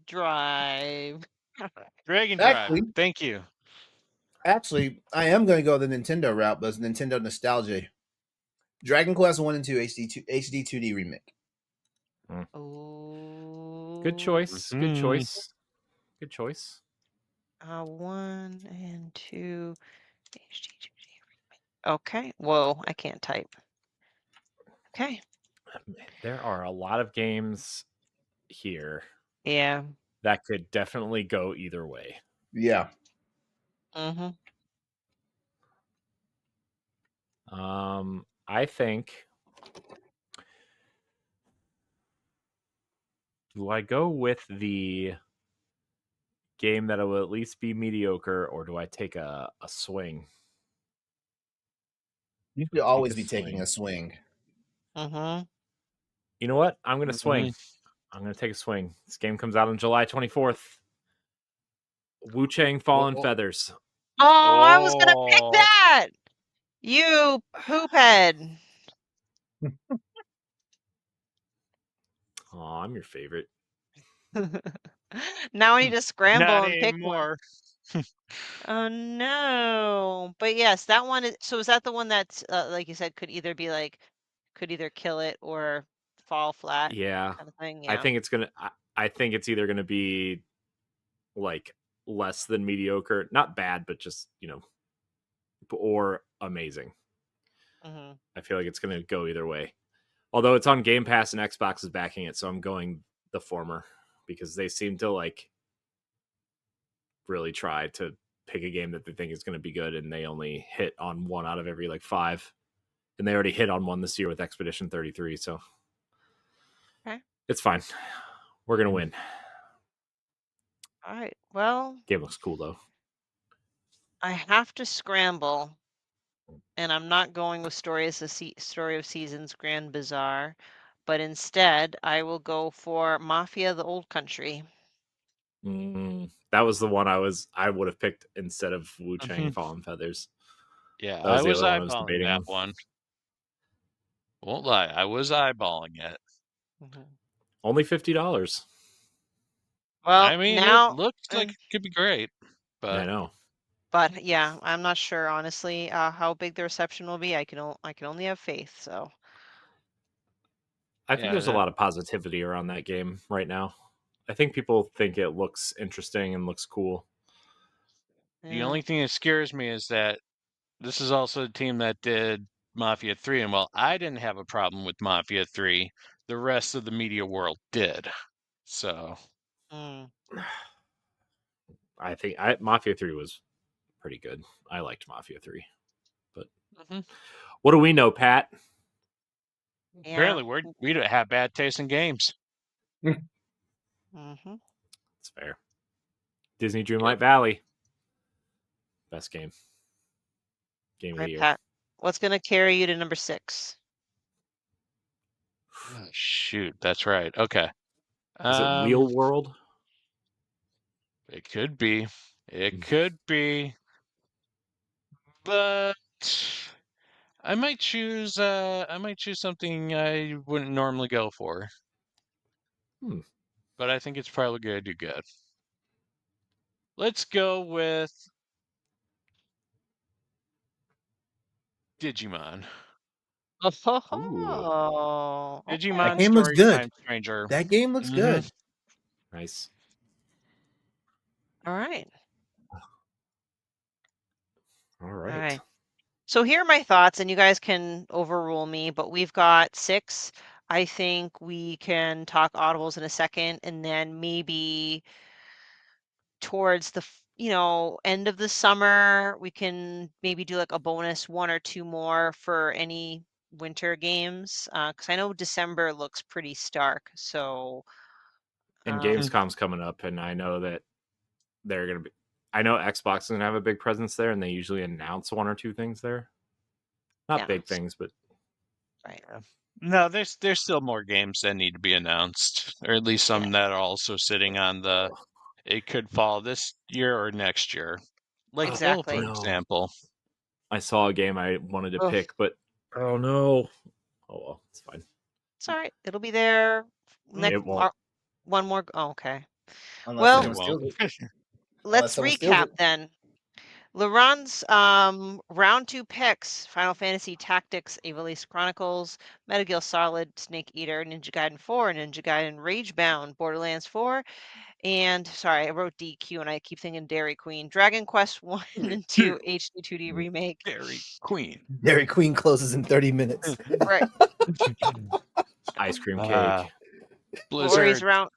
Drive. Dragon Drive. Actually- Thank you. Actually, I am going to go the Nintendo route, but it's Nintendo nostalgia. Dragon Quest 1 and 2 HD 2D remake. Oh. Good choice. Good choice. Good choice. 1 and 2 HD 2D. Okay. Whoa, I can't type. Okay. There are a lot of games here. Yeah. That could definitely go either way. Yeah. Mm-hmm. I think. Do I go with the game that will at least be mediocre, or do I take a swing? You should always be taking a swing. Mm-hmm. You know what? I'm going to swing. I'm going to take a swing. This game comes out on July 24th. Wu Chang Fallen Feathers. Oh, I was going to pick that! You poophead. Oh, I'm your favorite. Now I need to scramble Not and pick anymore. one. Oh no! But yes, that one is. So is that the one that's like you said could either kill it or fall flat? Yeah, Kind of thing. I Yeah. think it's gonna. I think it's either gonna be like less than mediocre, not bad, but just or amazing. Mm-hmm. I feel like it's gonna go either way. Although it's on Game Pass and Xbox is backing it, so I'm going the former because they seem to like really try to pick a game that they think is going to be good, and they only hit on one out of every like 5, and they already hit on one this year with Expedition 33. So it's fine. We're gonna win. All right. Well, game looks cool though. I have to scramble, and I'm not going with Story of Seasons Grand Bazaar, but instead I will go for Mafia: The Old Country. That was the one I would have picked instead of Wu Chang Fallen Feathers. Yeah, that was I the was other one I was eyeballing debating that on. one. Won't lie, I was eyeballing it. Mm-hmm. Only $50. Well, I mean, now it looks like it could be great, but I know. But yeah, I'm not sure honestly how big the reception will be. I can only have faith. So I think there's a lot of positivity around that game right now. I think people think it looks interesting and looks cool. The only thing that scares me is that this is also the team that did Mafia 3, and while I didn't have a problem with Mafia 3, the rest of the media world did. So I think Mafia 3 was pretty good. I liked Mafia 3. But what do we know, Pat? Apparently we don't have bad taste in games. Mm-hmm. It's fair. Disney Dreamlight Valley. Best game. Game of the year. Pat, What's going to carry you to number 6? Oh, shoot, that's right. Okay. Is it Wheel World? It could be. It Mm. could be. But I might choose something I wouldn't normally go for. But I think it's probably gonna do good. Let's go with Digimon. Oh, okay. Digimon That game looks Story good. Time Stranger. That game looks good. Nice. All right. All All right. right. So here are my thoughts, and you guys can overrule me, but we've got 6. I think we can talk audibles in a second, and then maybe towards the end of the summer, we can maybe do like a bonus 1 or 2 more for any winter games, because I know December looks pretty stark. So And Gamescom's coming up, and I know that they're going to be. I know Xbox is going to have a big presence there, and they usually announce 1 or 2 things there. Not yeah, big things, but right. No, there's still more games that need to be announced, or at least some that are also sitting on the. It could fall this year or next year, like Exactly. for example. I saw a game I wanted to Ugh. pick, but oh no! Oh well, it's fine. It's all right. It'll be there next. It won't. One more. Oh, okay. Unless Well, someone steals it. let's someone steals recap it. then. LeRon's round 2 picks: Final Fantasy Tactics, Ivalice Chronicles, Metal Gear Solid, Snake Eater, Ninja Gaiden 4, Ninja Gaiden Ragebound, Borderlands 4, and sorry, I wrote DQ and I keep thinking Dairy Queen, Dragon Quest 1 and 2 HD 2D remake. Dairy Queen. Dairy Queen closes in 30 minutes. Right. Ice cream cake. Blizzard.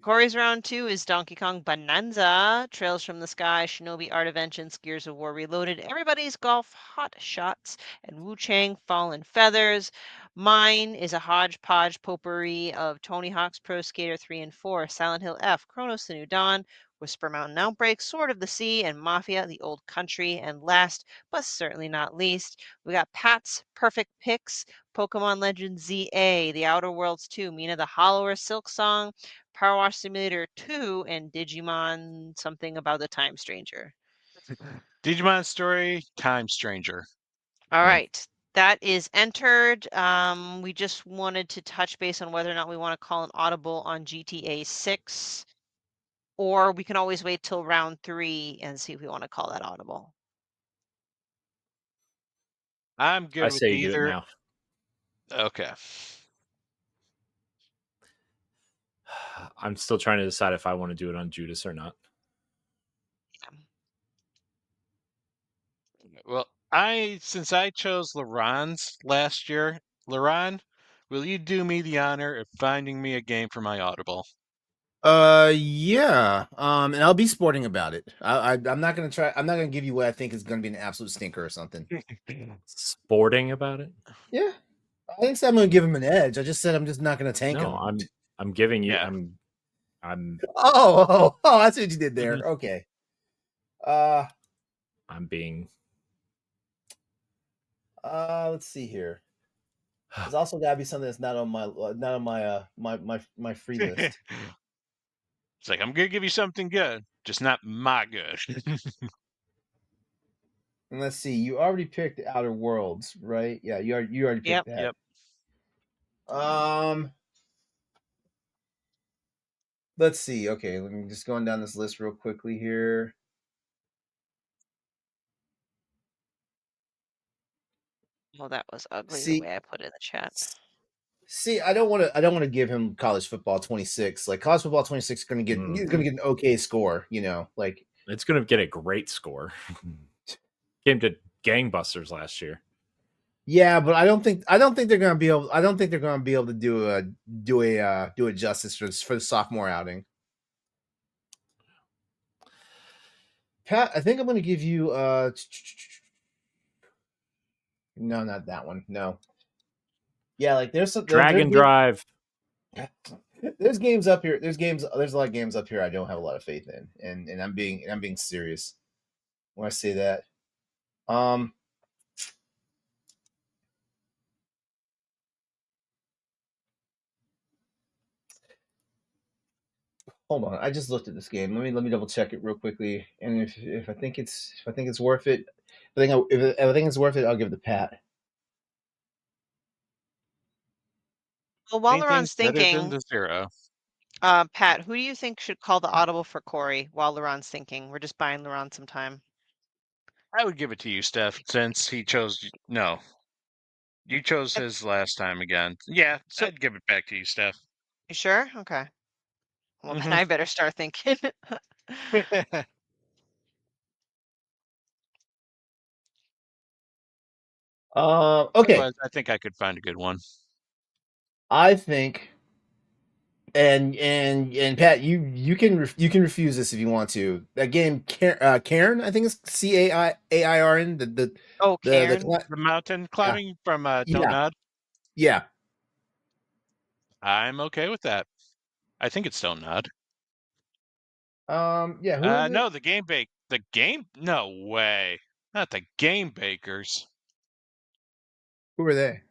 Corey's round 2 is Donkey Kong Bonanza, Trails from the Sky, Shinobi Art of Vengeance, Gears of War Reloaded, Everybody's Golf, Hot Shots, and Wu Chang Fallen Feathers. Mine is a hodgepodge potpourri of Tony Hawk's Pro Skater 3 and 4, Silent Hill F, Chronos The New Dawn, Whisper Mountain Outbreak, Sword of the Sea, and Mafia The Old Country. And last, but certainly not least, we got Pat's Perfect Picks, Pokemon Legends ZA, The Outer Worlds 2, Mina the Hollower Silk Song, Power Wash Simulator 2, and Digimon something about the Time Stranger. Digimon Story Time Stranger. All right. That is entered. We just wanted to touch base on whether or not we want to call an audible on GTA 6, or we can always wait till round 3 and see if we want to call that audible. I'm good I with say you do it either. now. Okay. I'm still trying to decide if I want to do it on Judas or not. Well, since I chose LeRon's last year, LeRon, will you do me the honor of finding me a game for my Audible? Yeah. And I'll be sporting about it. I'm not gonna try. I'm not gonna give you what I think is gonna be an absolute stinker or something. Sporting about it? Yeah. I didn't say I'm gonna give him an edge. I just said I'm just not gonna tank him. No, I'm giving you. Yeah. I'm. Oh, I see what you did there. Okay. I'm being. Let's see here. There's also got to be something that's not on my free list. It's like, I'm gonna give you something good, just not my good. And let's see. You already picked Outer Worlds, right? Yeah, you already picked that. Yep. Let's see. Okay, let me just going down this list real quickly here. Well, that was ugly the way I put it in the chat. See, I don't want to give him college football 26. Like college football 26 is going to get he's going to get an okay score, like it's going to get a great score. Came to gangbusters last year. Yeah, but I don't think they're going to be able to do it justice for the sophomore outing. Pat, I think I'm going to give you no, not that one. No. Yeah, like there's some Dragon Drive. There's games up here. There's a lot of games up here I don't have a lot of faith in. And I'm being serious when I say that. Hold on, I just looked at this game. Let me double check it real quickly. And if I think it's worth it, if I think it's worth it, I'll give it to Pat. Well, while Anything's LeRon's better than thinking, the 0. Pat, who do you think should call the audible for Corey while LeRon's thinking? We're just buying LeRon some time. I would give it to you, Steph, since he chose. No, you chose his last time again. Yeah, So, I'd give it back to you, Steph. you sure? Okay. Well, then I better start thinking. Okay. Otherwise, I think I could find a good one. I think, and Pat, you can refuse this if you want to. That game, Cairn, I think it's Cairn. The Cairn. The mountain climbing from Don't Yeah. Nod. Yeah. I'm okay with that. I think it's Don't Nod. Yeah. Who is it? No, the game bake. The game? No way. Not the game bakers. Who are they?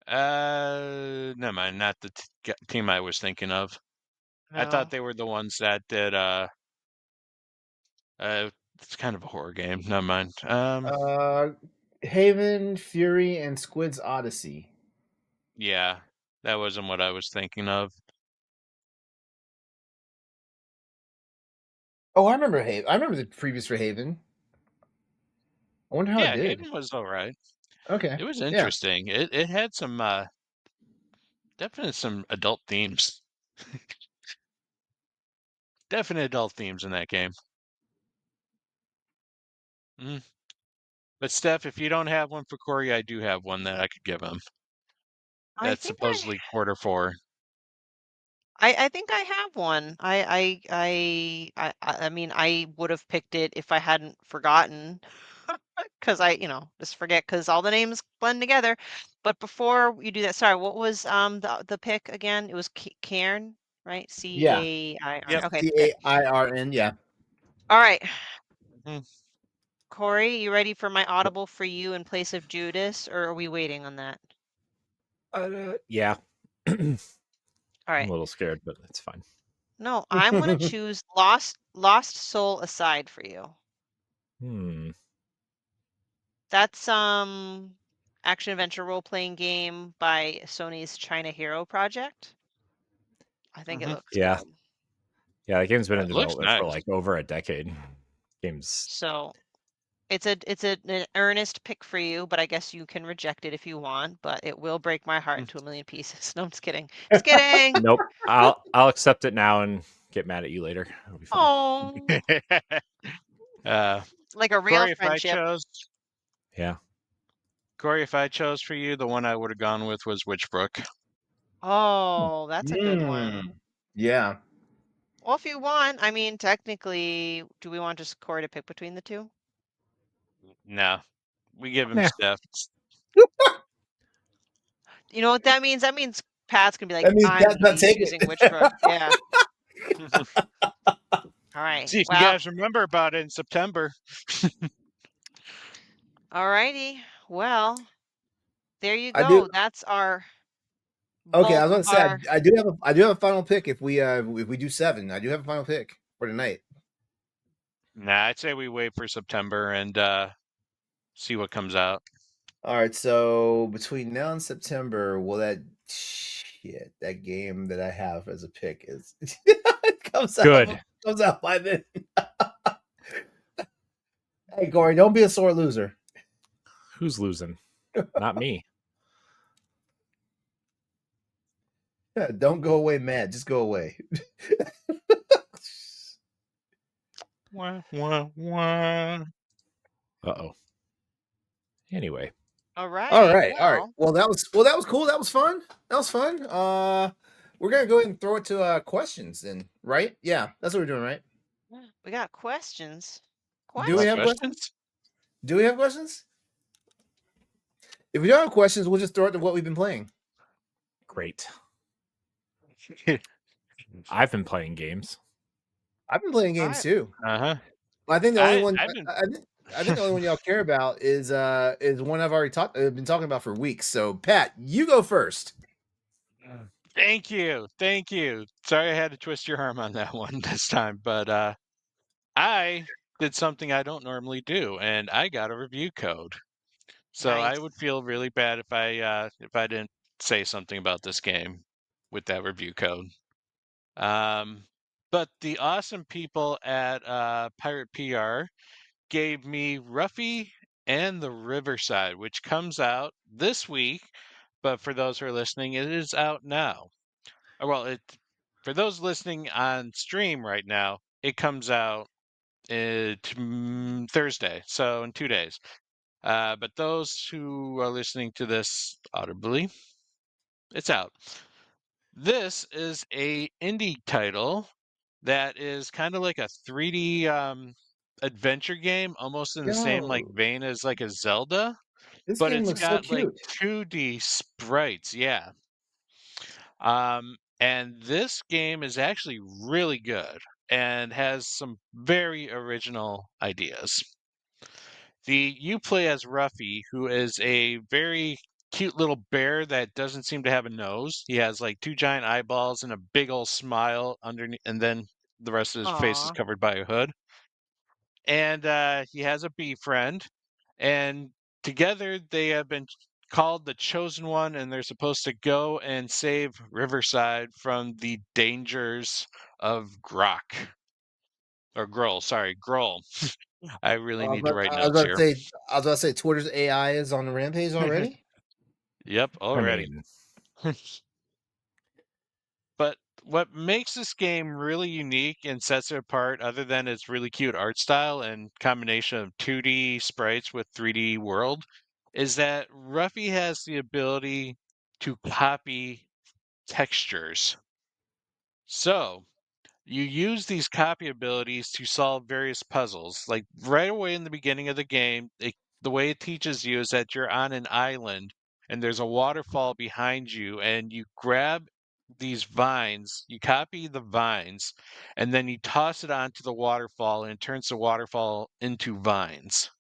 Never mind. Not the team I was thinking of. I No. thought they were the ones that did. It's kind of a horror game. Never mind. Haven, Fury, and Squid's Odyssey. Yeah, that wasn't what I was thinking of. Oh, I remember Haven. I remember the previous for Haven. I wonder how it did. Haven was all right. Okay. It was interesting. It had some definitely some adult themes. Definite adult themes in that game. But Steph, if you don't have one for Corey, I do have one that I could give him. That's supposedly quarter 4. I think I have one. I mean, I would have picked it if I hadn't forgotten, because I, just forget because all the names blend together. But before you do that, sorry, what was the pick again? It was Cairn, right? Cairn. Yep. Okay, good. Cairn. Yeah. All right. Mhm. Corey, you ready for my audible for you in place of Judas, or are we waiting on that? Yeah. All I'm right. a little scared, but it's fine. No, I'm gonna choose Lost Soul Aside for you. That's action adventure role playing game by Sony's China Hero project. I think it looks Yeah. good. Yeah, the game's been in It looks development for nice. like over a decade. Game's So it's an earnest pick for you, but I guess you can reject it if you want, but it will break my heart into a million pieces. No, I'm just kidding. Just kidding. Nope. I'll accept it now and get mad at you later. It'll be fun. Oh, like a real Corey, friendship. Yeah. Corey, if I chose for you, the one I would have gone with was Witchbrook. Oh, that's a good one. Yeah. Well, if you want, I mean, technically, do we want just Corey to pick between the two? No, we give him Steph. You know what that means? That means Pat's gonna be like, That means I'm Pat's gonna not be taking choosing it. Witchbrook. Yeah. All right. See if you Well, guys remember about it in September. all righty. Well, there you I go. do. That's our Okay, I bulk was of going to our. say I do have a final pick if we do 7. I do have a final pick for tonight. Nah, I'd say we wait for September and see what comes out. All right, so between now and September, that game that I have as a pick is it comes out by then. Hey, Corey, don't be a sore loser. Who's losing? Not me. Yeah, don't go away mad. Just go away. Wah, wah, wah. Uh-oh. Anyway. All right. All right. Well, that was cool. That was fun. We're gonna go ahead and throw it to questions then, right? Yeah, that's what we're doing, right? We got questions. Do we have questions? Do we have questions? If we don't have questions, we'll just throw it to what we've been playing. Great. I've been playing games. I've been playing games too. I think the only one I think the only one y'all care about is one I've already been talking about for weeks. So Pat, you go first. Thank you. Thank you. Sorry I had to twist your arm on that one this time, but I did something I don't normally do, and I got a review code. So I Nice. would feel really bad if I didn't say something about this game with that review code. But the awesome people at Pirate PR gave me Ruffy and the Riverside, which comes out this week. But for those who are listening, it is out now. Well, for those listening on stream right now, it comes out Thursday, so in 2 days. But those who are listening to this audibly, it's out. This is a indie title that is kind of like a 3D adventure game, almost in the same like Yo, vein as like a Zelda, this but game it's looks so got like cute. 2D sprites. Yeah. And this game is actually really good and has some very original ideas. You play as Ruffy, who is a very cute little bear that doesn't seem to have a nose. He has like two giant eyeballs and a big old smile underneath, and then the rest of his face is Aw. covered by a hood. And he has a bee friend, and together they have been called the Chosen One, and they're supposed to go and save Riverside from the dangers of Grok. Or Groll, sorry, Groll. I really need to write I was notes about to here. say, Twitter's AI is on the rampage already. Yep, I already. mean, But what makes this game really unique and sets it apart, other than its really cute art style and combination of 2D sprites with 3D world, is that Ruffy has the ability to copy textures. So you use these copy abilities to solve various puzzles. Like right away in the beginning of the game, the way it teaches you is that you're on an island and there's a waterfall behind you, and you grab these vines, you copy the vines, and then you toss it onto the waterfall, and it turns the waterfall into vines,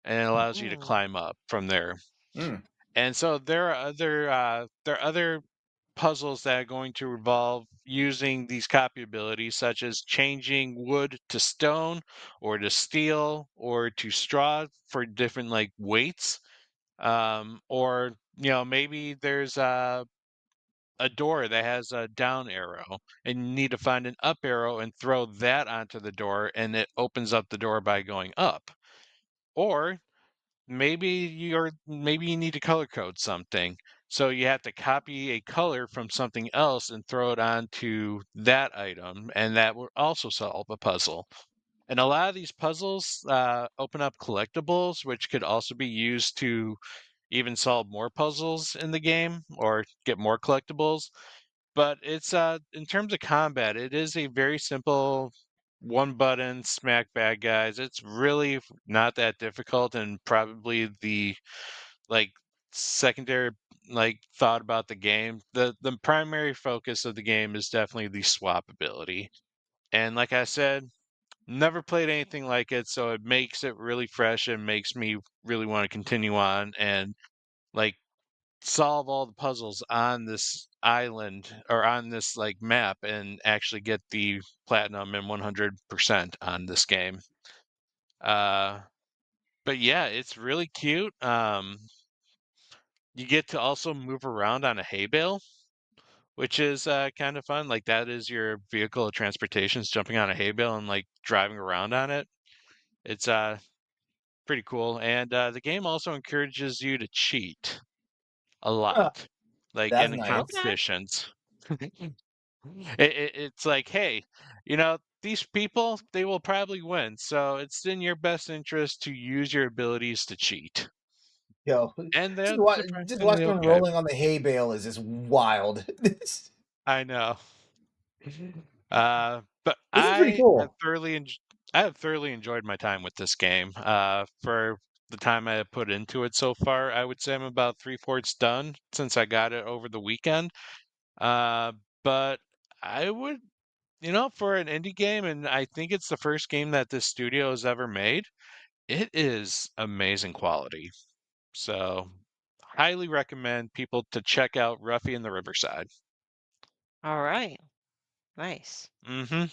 and it allows you to Mm. climb up from there. Mm. And so there are other puzzles that are going to revolve using these copy abilities, such as changing wood to stone, or to steel, or to straw for different like weights. Or maybe there's a door that has a down arrow, and you need to find an up arrow and throw that onto the door, and it opens up the door by going up. Or maybe you need to color code something, so you have to copy a color from something else and throw it onto that item, and that will also solve a puzzle. And a lot of these puzzles open up collectibles, which could also be used to even solve more puzzles in the game or get more collectibles. But it's in terms of combat, it is a very simple one button smack bad guys. It's really not that difficult, and probably the like secondary like thought about the game. The primary focus of the game is definitely the swap ability. And like I said, never played anything like it, so it makes it really fresh and makes me really want to continue on and like solve all the puzzles on this island or on this like map and actually get the platinum and 100% on this game. Uh, but yeah, it's really cute. You get to also move around on a hay bale, which is kind of fun. Like that is your vehicle of transportation, is jumping on a hay bale and like driving around on it. It's pretty cool. And the game also encourages you to cheat a Huh, lot, like that's in the nice. Okay. competitions. It's like, hey, these people, they will probably win. So it's in your best interest to use your abilities to cheat. Yo, And they're just surprisingly watching them okay. rolling on the hay bale is just wild. This I know. But is pretty cool. I have thoroughly enjoyed my time with this game. For the time I have put into it so far, I would say I'm about three-fourths done since I got it over the weekend. Uh, but I would, for an indie game, and I think it's the first game that this studio has ever made, it is amazing quality. So, highly recommend people to check out Ruffy and the Riverside. All right. Nice. Mm-hmm.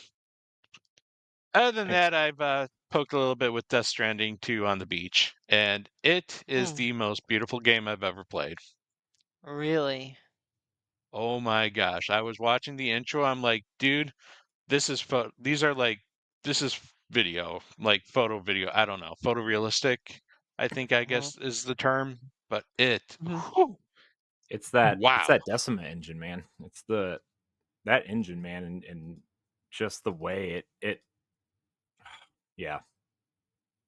Other than Ex- that, I've poked a little bit with Death Stranding 2 on the beach, and it is Mm. the most beautiful game I've ever played. Really? Oh my gosh. I was watching the intro, I'm like, dude, this is video, like photo video. I don't know, photorealistic, I Mhm. guess is the term, but it Mhm. whew, it's that wow. Decima engine, man. It's that engine, man, and just the way it yeah.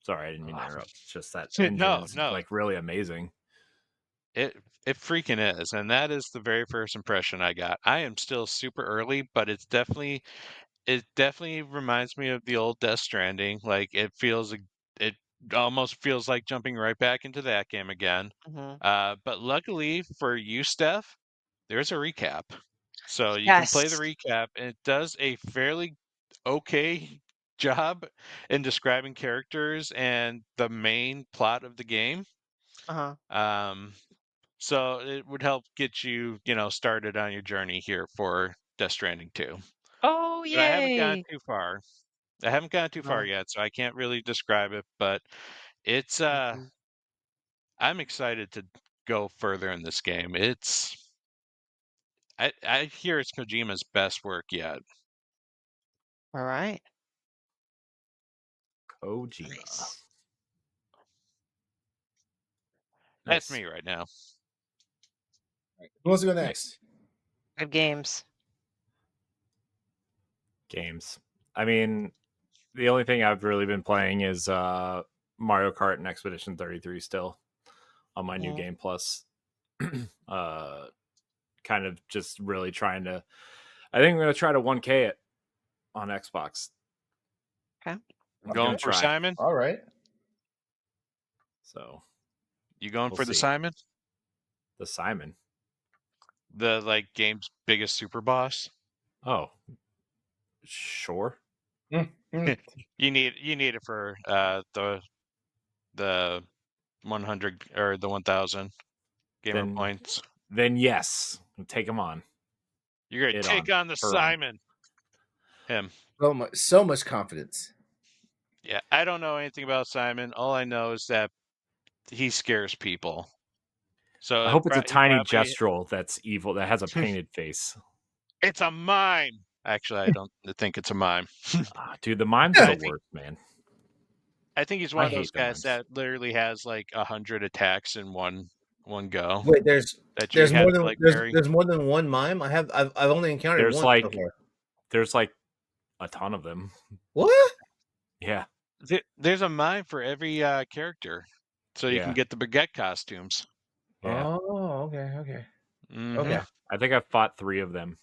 Sorry, I didn't mean to interrupt. It's just that engine No, is no, like really amazing. it freaking is, and that is the very first impression I got. I am still super early, but it definitely reminds me of the old Death Stranding. Like it almost feels like jumping right back into that game again. Mhm. But luckily for you, Steph, there's a recap. So you can play the Yes. recap, and it does a fairly okay job in describing characters and the main plot of the game. Uh-huh. Um, so it would help get you, started on your journey here for Death Stranding 2. Oh, But I haven't gone yay. too far. I haven't gone too far Uh-huh. yet, so I can't really describe it, but it's Mhm. I'm excited to go further in this game. I hear it's Kojima's best work yet. All right. Kojima. Nice. That's Nice. me right now. Who wants to go Nice. next? Good games. Games. I mean, the only thing I've really been playing is Mario Kart and Expedition 33 still on my new Mhm. Game Plus. Kind of just really trying to. I think I'm going to try to 1K it on Xbox. Okay. I'm Going gonna for try. Simon? All right. So You going we'll for the see. Simon? The Simon. The game's biggest super boss? Oh, sure. You need it for the 100 or the 1000 gamer points. Then yes, take him on. You're gonna It take on the her on. Simon. Him. So much confidence. Yeah, I don't know anything about Simon. All I know is that he scares people. So I hope it's a he tiny probably gestural that's evil that has a painted face. it's a mime. Actually, I don't think it's a mime. Dude, the mimes are the I think worst, man. he's one I of those hate the guys mimes. that literally has like 100 attacks in one go Wait, that you have to like parry. there's more than one mime. I've only encountered There's one so like far. there's like a ton of them. What? Yeah, There's a mime for every character, so you can yeah, get the baguette costumes. yeah, Oh, okay, okay, Hmm. okay. yeah. I think I've fought 3 of them.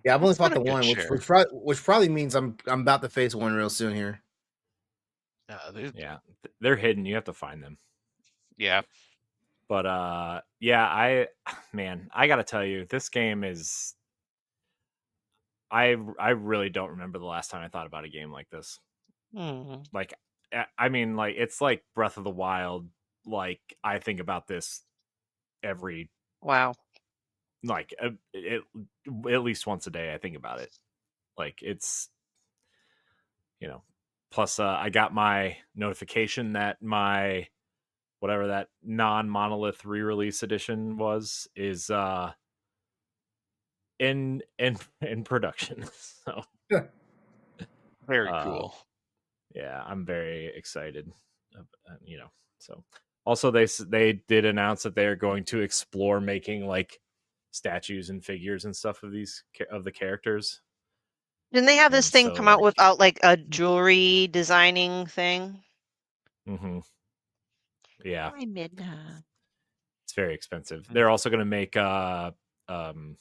Yeah, I've only That's fought not a the good one, share. which probably means I'm about to face one real soon here. Yeah, they're hidden. You have to find them. Yeah. But yeah, I gotta tell you, this game is. I really don't remember the last time I thought about a game like this. Mhm. Like, I mean, like it's like Breath of the Wild. Like I think about this every Wow. like at least once a day. I think about it. Like it's Plus, I got my notification that my whatever that non-monolith re-release edition is in production. So Very uh cool. yeah, I'm very excited. So also they did announce that they're going to explore making like statues and figures and stuff of the characters. Didn't they have this And thing so come out like, without like a jewelry designing thing? mm-hmm, yeah, Hi, Midna. it's very expensive. They're also going to make um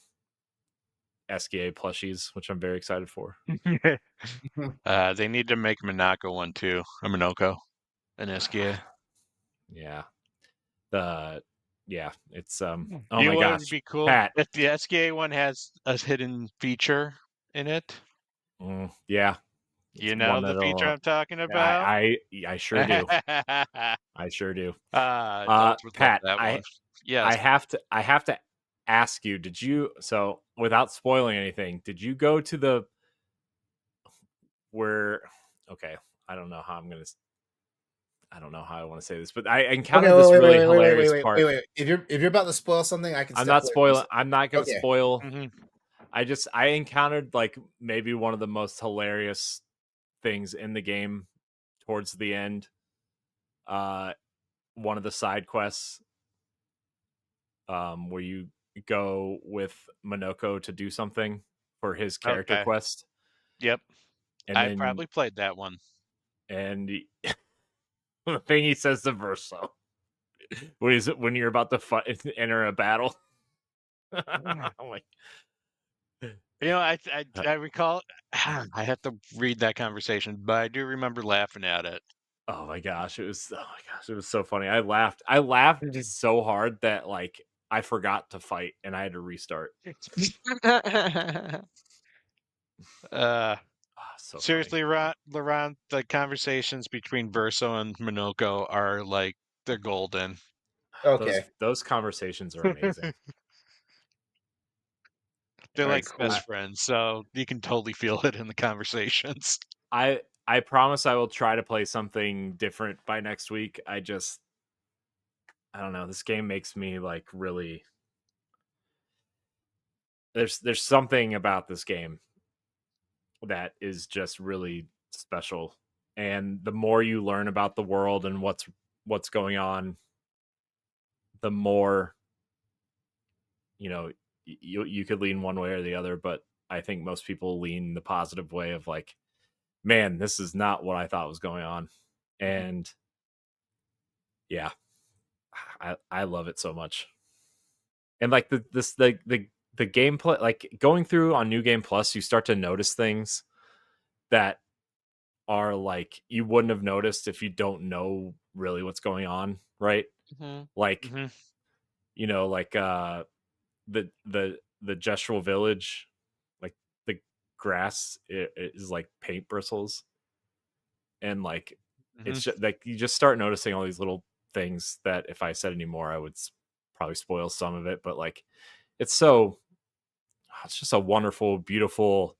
SKA plushies, which I'm very excited for. They need to make Minako one too. A Minoko, an SKA. Yeah. Yeah, it's oh You know my what would gosh, be cool? Pat. If the SKA one has a hidden feature in it. Yeah, it's You know one the feature that'll I'm talking about? I sure do. I sure do. Adults would love Pat, that one. I Yes. have to ask you, did you, so without spoiling anything, did you go to the where? Okay, I don't know how I want to say this, but I encountered this really hilarious part. wait. If you're about to spoil something, I can. I'm step not away from spoiling. this. I'm not going to Okay. spoil. Mm-hmm. I encountered like maybe one of the most hilarious things in the game towards the end. One of the side quests, where you go with Minoko to do something for his character Okay. quest. Yep. And I then, probably played that one. and the thing he says to Verso when you're about to enter a battle. I'm like, You know, I recall. I have to read that conversation, but I do remember laughing at it. oh my gosh, it was so funny. I laughed so hard that like I forgot to fight and I had to restart. Uh, So seriously, LeRon, the conversations between Verso and Minoko are like they're golden. Okay. Those conversations are amazing. They're All right, like cool. best friends, so you can totally feel it in the conversations. I promise I will try to play something different by next week. I don't know. This game makes me like really. There's something about this game that is just really special, and the more you learn about the world and what's going on, the more you could lean one way or the other. But I think most people lean the positive way of like, man, this is not what I thought was going on, and yeah, I love it so much. And like the gameplay, like going through on New Game Plus, you start to notice things that are like you wouldn't have noticed if you don't know really what's going on, right? Mhm. Like Mm-hmm. like the gestural village, like the grass is like paint bristles, and like it's just like you just start noticing all these little things that if I said any more I would probably spoil some of it, but like it's just a wonderful, beautiful,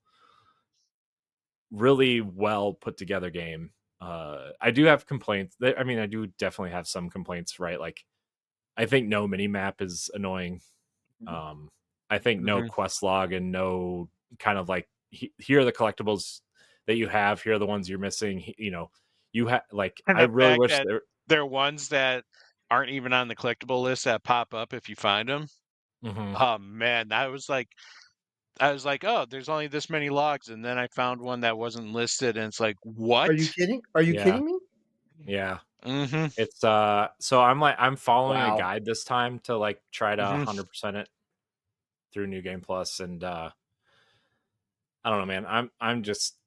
really well put together game. I do have complaints. I mean, I do definitely have some complaints, right? Like, I think no mini map is annoying. I think no quest log and no kind of like here are the collectibles that you have. Here are the ones you're missing. You have like And I the really fact wish that there are ones that aren't even on the collectible list that pop up if you find them. Mhm. Oh man, I was like, oh, there's only this many logs, and then I found one that wasn't listed, and it's like, what? Are you kidding? Are you Yeah. kidding me? Yeah. Mm-hmm. It's so I'm following a Wow. guide this time to like try to Mhm. 100% it through New Game Plus, and I don't know, man. I'm just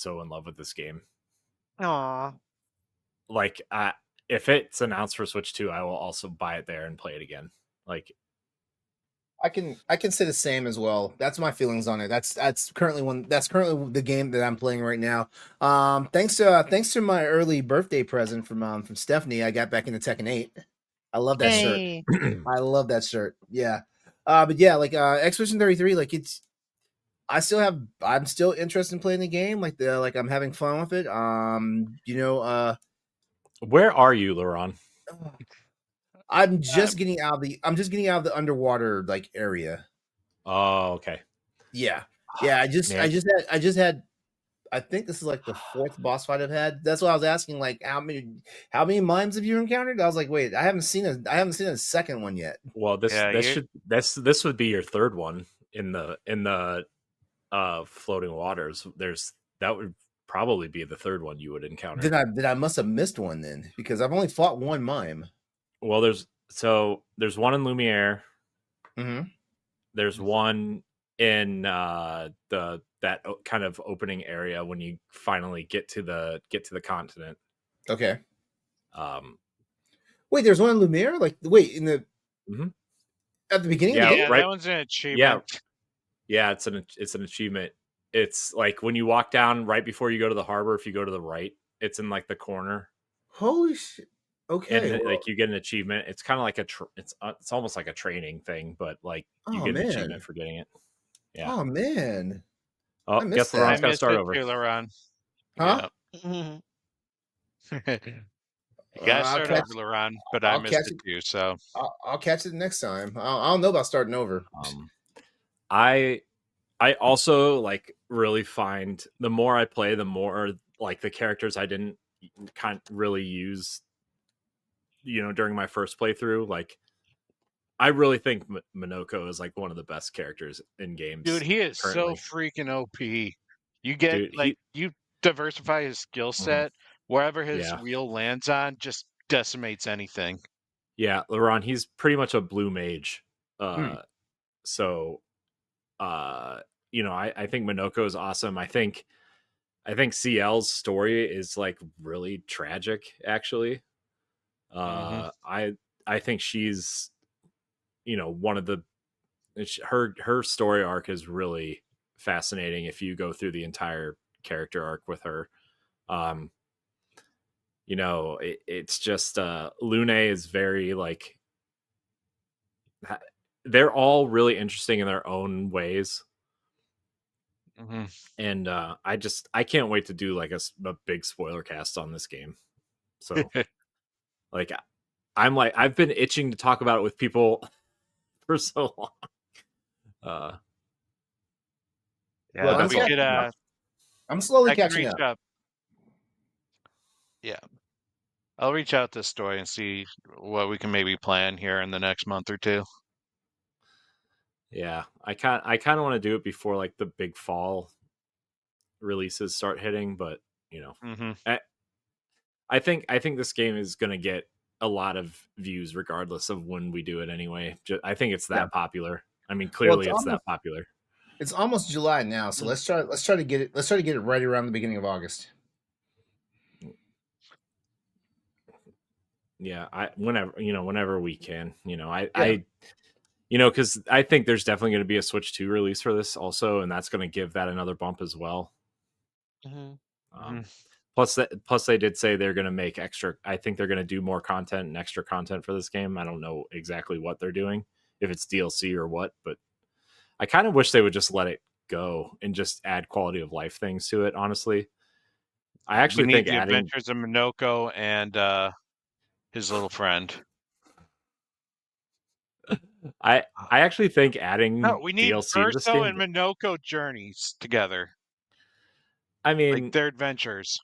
so in love with this game. Aw. Like if it's announced for Switch 2, I will also buy it there and play it again. Like I can say the same as well. That's my feelings on it. That's currently the game that I'm playing right now. Thanks to my early birthday present from Stephanie, I got back into Tekken 8. I love that shirt. Hey. I love that shirt. Yeah. But yeah, like Expedition 33, like I'm still interested in playing the game. Like I'm having fun with it. where are you, LeRon? I'm just getting out of the underwater like area. Oh, okay. Yeah. Yeah, I just had I think this is like the fourth boss fight I've had. That's what I was asking. Like, how many mimes have you encountered? I was like, wait, I haven't seen a second one yet. Well, this would be your third one in the floating waters. That would probably be the third one you would encounter. Then I must have missed one then because I've only fought one mime. Well, there's one in Lumiere. Mm-hmm. There's one in that kind of opening area when you finally get to the continent. Okay. Um, Wait, there's one in Lumiere? Like, wait, in the Mhm. at the beginning Yeah, of the game? Yeah, right. that one's an achievement. Yeah, it's an achievement. It's like when you walk down right before you go to the harbor. If you go to the right, it's in like the corner. Holy shit! Okay. And like you get an achievement. It's kind of like it's almost like a training thing, but like you Oh get an man. achievement for getting it. Yeah. Oh man. Oh, I guess missed LeRon's I got to missed start it over. too, LeRon. Huh? Yeah. You gotta I'll start catch. over, LeRon, but I I'll missed catch it it. too. So I'll catch it next time. I don't know about starting over. I also like really find the more I play, the more like the characters I didn't kind of really use, during my first playthrough. Like I really think Minoko is like one of the best characters in games. dude, he is currently. so freaking OP. You get Dude, you diversify his skill set, wherever his Yeah. wheel lands on, just decimates anything. Yeah, LeRon, he's pretty much a blue mage. Hmm. So I think Minoko is awesome. I think CL's story is like really tragic, actually. I think she's one of the her story arc is really fascinating if you go through the entire character arc with her. It's just Lune is very like they're all really interesting in their own ways. Mm-hmm. And I can't wait to do like a big spoiler cast on this game. So like I've been itching to talk about it with people for so long. Yeah, Well, but we could. I'm slowly I can catching reach up. up. Yeah, I'll reach out to Story and see what we can maybe plan here in the next month or two. Yeah, I kind of want to do it before like the big fall releases start hitting, but Mm-hmm. I think this game is going to get a lot of views regardless of when we do it anyway. I think it's that popular. I mean, clearly it's that popular. It's almost July now, so let's try to get it right around the beginning of August. Yeah, whenever we can, because I think there's definitely going to be a Switch 2 release for this also, and that's going to give that another bump as well. Plus they did say they're going to make extra. I think they're going to do more content and extra content for this game. I don't know exactly what they're doing, if it's DLC or what, but I kind of wish they would just let it go and just add quality of life things to it. Honestly, I actually think the adding adventures of Minoko and his little friend. I actually think adding No, we need DLC to this Urso game. and Minoko journeys together. I mean, like their adventures.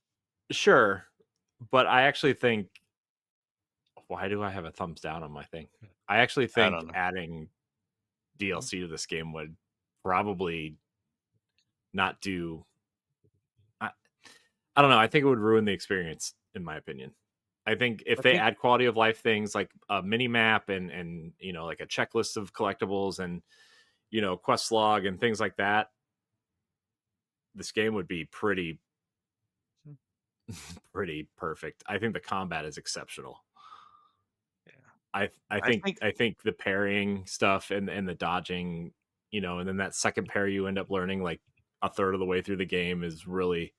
Sure, but I actually think. Why do I have a thumbs down on my thing? I actually think adding DLC to this game would probably not do. I don't know. I think it would ruin the experience, in my opinion. I think if they add quality of life things like a mini map and like a checklist of collectibles and quest log and things like that, this game would be pretty perfect. I think the combat is exceptional. I think the parrying stuff and the dodging, and then that second parry you end up learning like a third of the way through the game is really,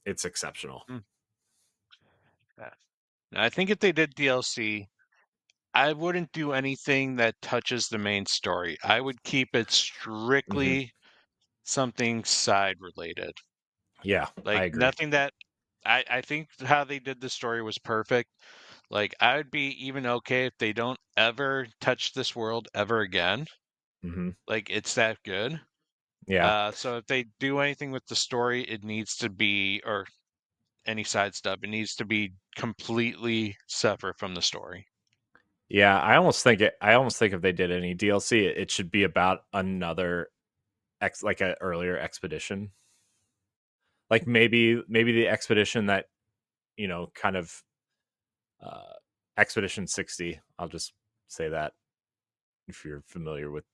it's exceptional. I think if they did DLC, I wouldn't do anything that touches the main story. I would keep it strictly something side related. Yeah, like I agree. Nothing that I think how they did the story was perfect. Like I would be even okay if they don't ever touch this world ever again. Like it's that good. Yeah. So if they do anything with the story, it needs to be, or any side stuff, it needs to be completely separate from the story. Yeah, I almost think if they did any DLC, it should be about another like an earlier expedition. Like maybe the expedition that kind of Expedition 60. I'll just say that if you're familiar with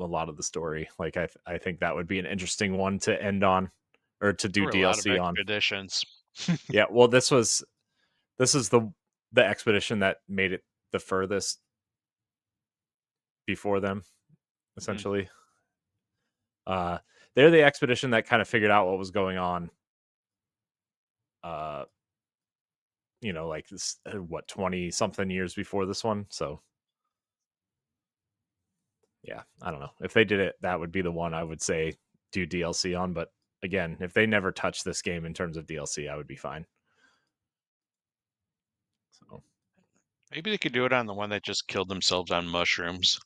a lot of the story, like I think that would be an interesting one to end on or to do DLC on. Expeditions. Yeah, well, this is the expedition that made it the furthest before them, essentially. They're the expedition that kind of figured out what was going on. like this, 20 something years before this one. So yeah, I don't know if they did it, that would be the one I would say do DLC on. But again, if they never touch this game in terms of DLC, I would be fine. So Maybe they could do it on the one that just killed themselves on mushrooms.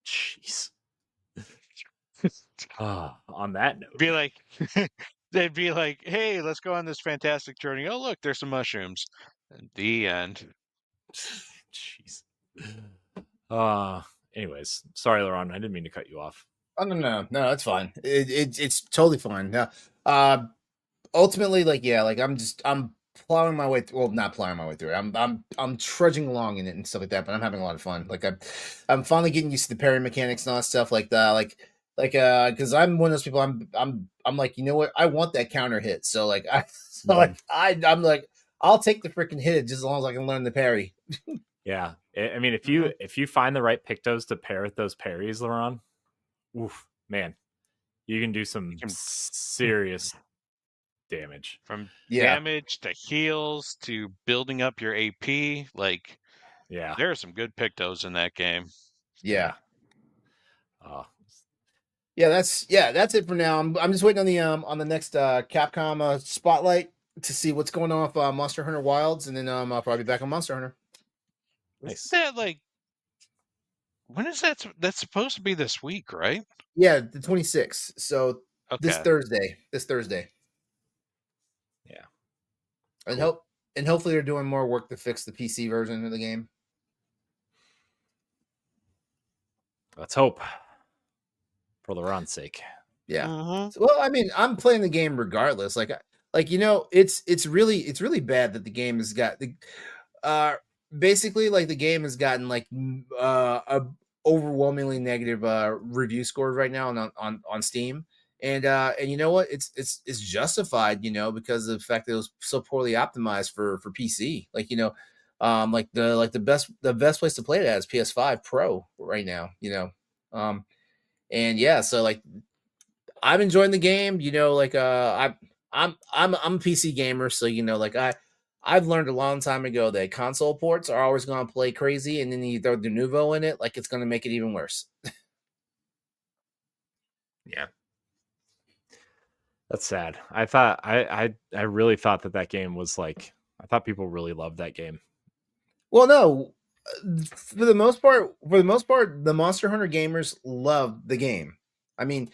jeez. On that note, Be like, they'd be like, "Hey, let's go on this fantastic journey. Oh, look, there's some mushrooms." And the end. jeez. Anyways, sorry, LeRon, I didn't mean to cut you off. Oh no, that's fine. It's totally fine. Now, ultimately, like I'm plowing my way. Well, not plowing my way through it. I'm trudging along in it and stuff like that. But I'm having a lot of fun. Like I'm finally getting used to the parry mechanics and all that stuff. Like that. Because I'm one of those people. I'm like, you know what? I want that counter hit. So like I'm like, I'll take the freaking hit just as long as I can learn the parry. Yeah, I mean, if you find the right pictos to pair with those parries, LeRon, oof, man, you can do some serious damage. From damage to heals to building up your AP. Like, yeah, there are some good pictos in that game. Yeah. Yeah, that's it for now. I'm just waiting on the next Capcom spotlight to see what's going on with Monster Hunter Wilds, and then I'll probably be back on Monster Hunter. nice. Is that like, when is that? That's supposed to be this week, right? Yeah, the 26th. So Okay. This Thursday. Yeah. And Cool. hopefully they're doing more work to fix the PC version of the game. Let's hope, for LeRon's sake. Yeah. Mhm. Well, I mean, I'm playing the game regardless. Like it's really bad that the game has got the basically like the game has gotten like a overwhelmingly negative review scores right now on Steam. And you know what? It's justified, because of the fact that it was so poorly optimized for PC. Like, like the best place to play it at is PS5 Pro right now, and yeah, so like I'm enjoying the game, like I'm a PC gamer, so like I've learned a long time ago that console ports are always going to play crazy, and then you throw the nouveau in it, like it's going to make it even worse. Yeah, that's sad. I thought I really thought that game was like, I thought people really loved that game. Well, no, for the most part, the Monster Hunter gamers love the game. I mean,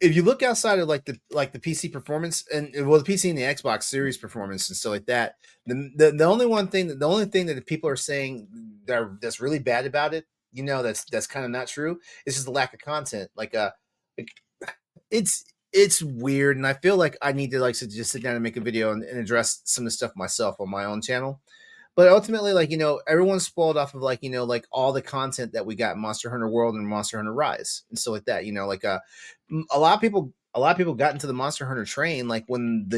if you look outside of like the PC performance and the PC and the Xbox Series performance and stuff like that, the only thing that the people are saying that's really bad about it, that's kind of not true, is just the lack of content. Like it's weird, and I feel like I need to just sit down and make a video and address some of the stuff myself on my own channel. But ultimately, everyone's spoiled off of like all the content that we got in Monster Hunter World and Monster Hunter Rise and stuff like that. A lot of people got into the Monster Hunter train like when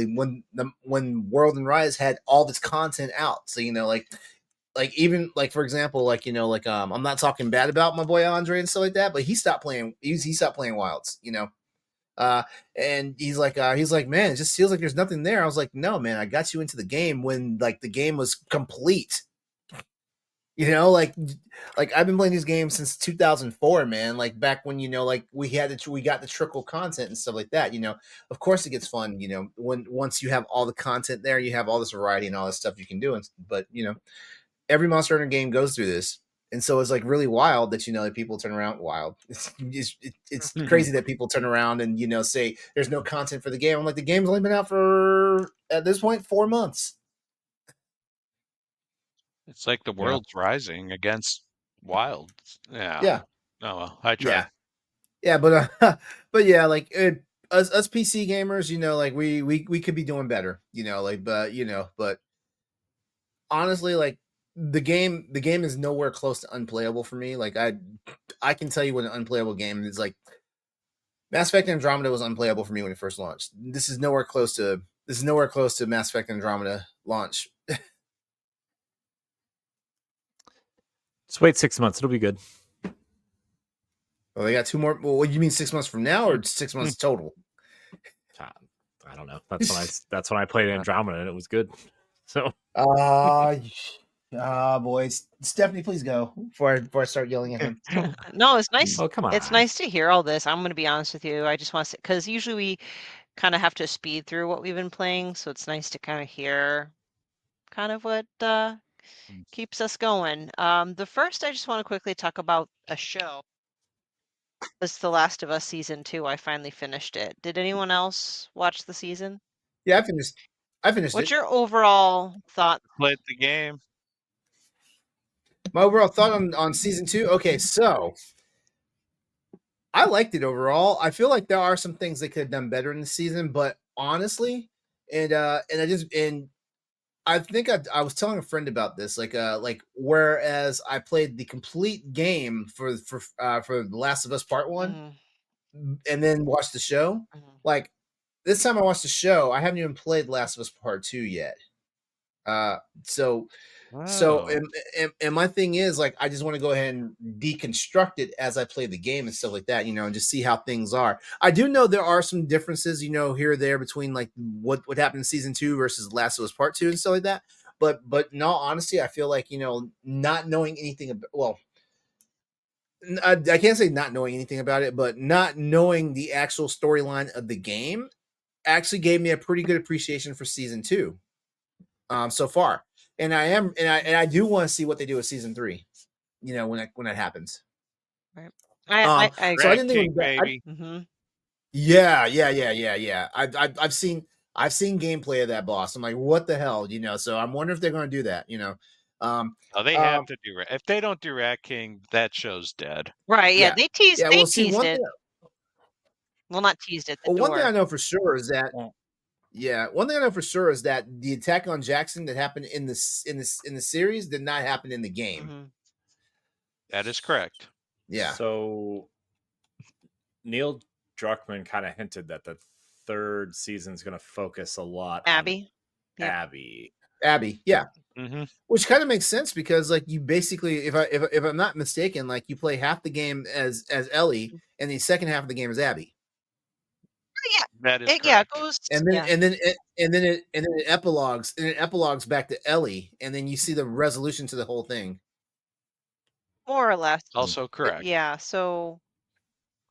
World and Rise had all this content out. So even for example, I'm not talking bad about my boy Andre and stuff like that, but he stopped playing. He stopped playing Wilds. And he's like, man, it just feels like there's nothing there. I was like, no, man, I got you into the game when the game was complete. Like I've been playing these games since 2004, man. Like back when we got the trickle content and stuff like that. Of course it gets fun. Once you have all the content there, you have all this variety and all this stuff you can do. But every Monster Hunter game goes through this. And so it's like really wild that that people turn around. Wild, it's crazy that people turn around and say there's no content for the game. I'm like, the game's only been out for at this point 4 months. It's like the world's rising against Wild. Yeah. Yeah. Oh well, I tried. Yeah, but but yeah, us PC gamers, we could be doing better, but honestly, the game is nowhere close to unplayable for me. Like I can tell you what an unplayable game is. Like Mass Effect Andromeda was unplayable for me when it first launched. This is nowhere close to Mass Effect Andromeda launch. Just wait 6 months; it'll be good. Well, they got 2 more. Well, what do you mean 6 months from now, or 6 months total? I don't know. That's when I played Andromeda and it was good. So, boys, Stephanie, please go before I start yelling at him. No, it's nice. oh come on, It's nice to hear all this. I'm going to be honest with you. I just want to, because usually we kind of have to speed through what we've been playing, so it's nice to kind of hear kind of what keeps us going. The first, I just want to quickly talk about a show. Was The Last of Us season 2. I finally finished it. Did anyone else watch the season? Yeah, I finished. What's it. your overall thought? Played the game. My overall thought on season 2. Okay, so I liked it overall. I feel like there are some things they could have done better in the season, but honestly, and I think I was telling a friend about this, like whereas I played the complete game for The Last of Us Part 1 and then watched the show, like this time I watched the show, I haven't even played Last of Us Part 2 yet. So and my thing is, like, I just want to go ahead and deconstruct it as I play the game and stuff like that, and just see how things are. I do know there are some differences, here or there between like what happened in season 2 versus Last of Us Part 2 and stuff like that. But in all honesty, I feel like, not knowing anything about, I can't say not knowing anything about it, but not knowing the actual storyline of the game actually gave me a pretty good appreciation for season 2 so far. And I do want to see what they do with season 3, when that happens. Right. So I didn't think baby. Yeah. I've seen gameplay of that boss. I'm like, what the hell, So I'm wondering if they're going to do that, They have to do. If they don't do Rat King, that show's dead. Right? Yeah, they teased. Yeah, They well, see, teased it. Well, not teased it. The door. One thing I know for sure is that. Yeah, one thing I know for sure is that the attack on Jackson that happened in the series did not happen in the game. That is correct. Yeah. So Neil Druckmann kind of hinted that the third season is going to focus a lot Abby. on Abby. Yeah. Mm-hmm. Which kind of makes sense because, like, you basically, if I'm not mistaken, like, you play half the game as Ellie and the second half of the game as Abby. Yeah, that is correct. Yeah, it goes. And then it epilogues back to Ellie, and then you see the resolution to the whole thing. More or less. Also correct. Yeah, so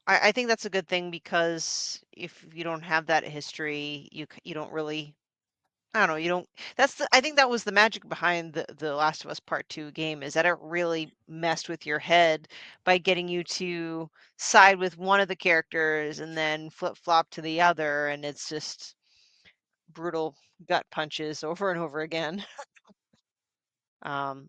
I think that's a good thing because if you don't have that history, you don't really. I don't know. You don't. I think that was the magic behind the Last of Us Part 2 game, is that it really messed with your head by getting you to side with one of the characters and then flip flop to the other, and it's just brutal gut punches over and over again. Sorry,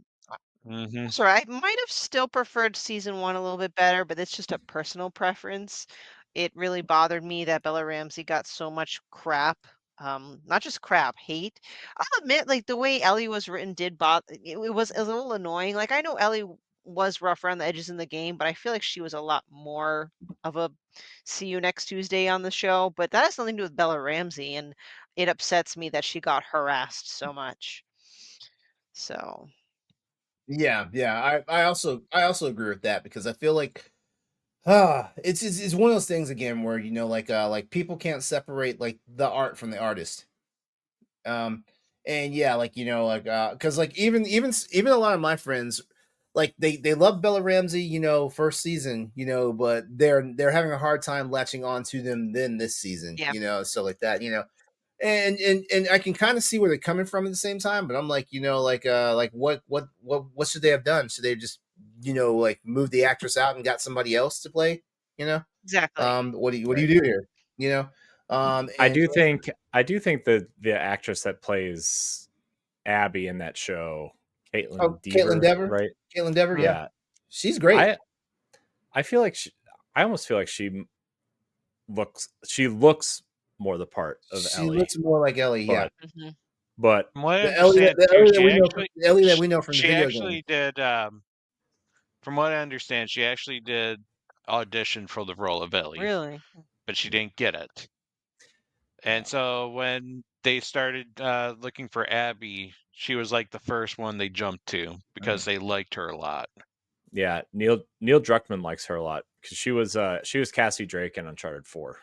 I might have still preferred season 1 a little bit better, but it's just a personal preference. It really bothered me that Bella Ramsey got so much crap. Not just crap, hate. I'll admit, like, the way Ellie was written did bother. It was a little annoying. Like, I know Ellie was rough around the edges in the game, but I feel like she was a lot more of a see you next Tuesday on the show. But that has nothing to do with Bella Ramsey, and it upsets me that she got harassed so much. So. Yeah. I also agree with that because I feel like it's one of those things again where like people can't separate like the art from the artist. And yeah, like because like even a lot of my friends, like they love Bella Ramsey, first season, but they're having a hard time latching on to them then this season, stuff like that, and I can kind of see where they're coming from at the same time, but I'm like, like what should they have done? Should they have just, like move the actress out and got somebody else to play? Exactly. What do you do here? I do think that the actress that plays Abby in that show, Caitlin Dever, right? Caitlin Dever, yeah, she's great. I feel like I almost feel like she looks more the part of she Ellie. Looks more like Ellie, yeah. But the Ellie that we know from the video game. From what I understand, she actually did audition for the role of Ellie. Really? But she didn't get it. And so when they started looking for Abby, she was like the first one they jumped to because they liked her a lot. Yeah, Neil Druckmann likes her a lot because she was Cassie Drake in Uncharted 4.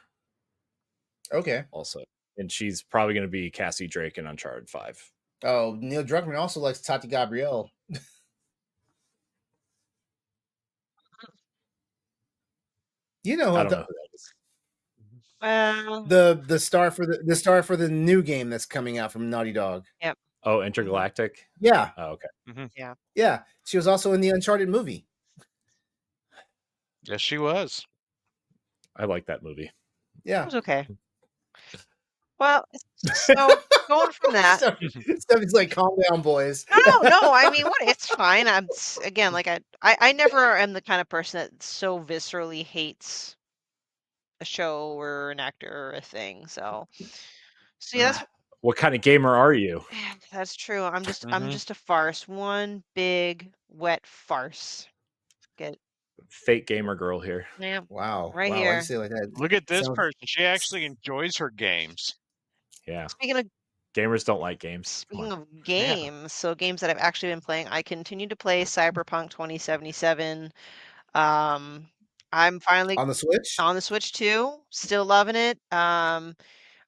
Okay. Also, and she's probably going to be Cassie Drake in Uncharted 5. Oh, Neil Druckmann also likes Tati Gabrielle. You know I don't know who that is. the star for the new game that's coming out from Naughty Dog. Yep. Oh, Intergalactic. Yeah. Oh, okay. Yeah. Yeah. She was also in the Uncharted movie. Yes, she was. I like that movie. It Yeah. was okay. Well, so going from that. Stephanie's like, calm down, boys. No. I mean, what? It's fine. Again, like I never am the kind of person that so viscerally hates a show or an actor or a thing. So yeah, that's What kind of gamer are you? that's true. I'm just a farce. One big wet farce. Get Fake gamer girl here. yeah. Wow. Right Wow. Why'd here. you say it like that? Look at this Sounds- person. She actually enjoys her games. Yeah. Speaking of Gamers don't like games. Come Speaking on. of games, so games that I've actually been playing, I continue to play Cyberpunk 2077. I'm finally on the Switch? on the Switch too, still loving it. Now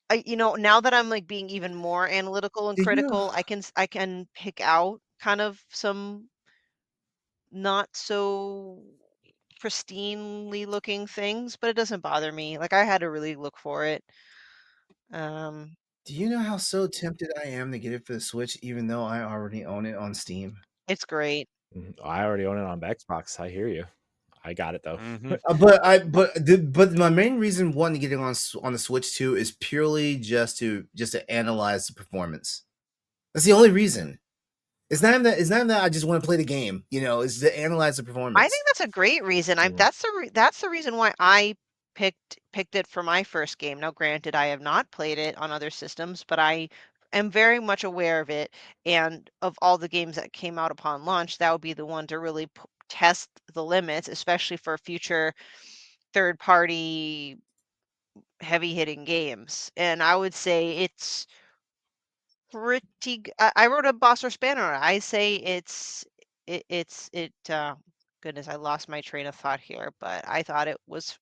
that I'm like being even more analytical and Did you- critical, I can pick out kind of some not so pristinely looking things, but it doesn't bother me. Like I had to really look for it. Do you know how so tempted I am to get it for the Switch, even though I already own it on Steam? It's great. I already own it on Xbox. I hear you. I got it though. But my main reason wanting to get it on the Switch too is purely just to analyze the performance. That's the only reason. It's not even that I just want to play the game. It's to analyze the performance. I think that's a great reason. That's the reason why I picked it for my first game. Now, granted, I have not played it on other systems, but I am very much aware of it. And of all the games that came out upon launch, that would be the one to really test the limits, especially for future third-party heavy-hitting games. And I would say it's I wrote a boss or spanner. I say goodness, I lost my train of thought here, but I thought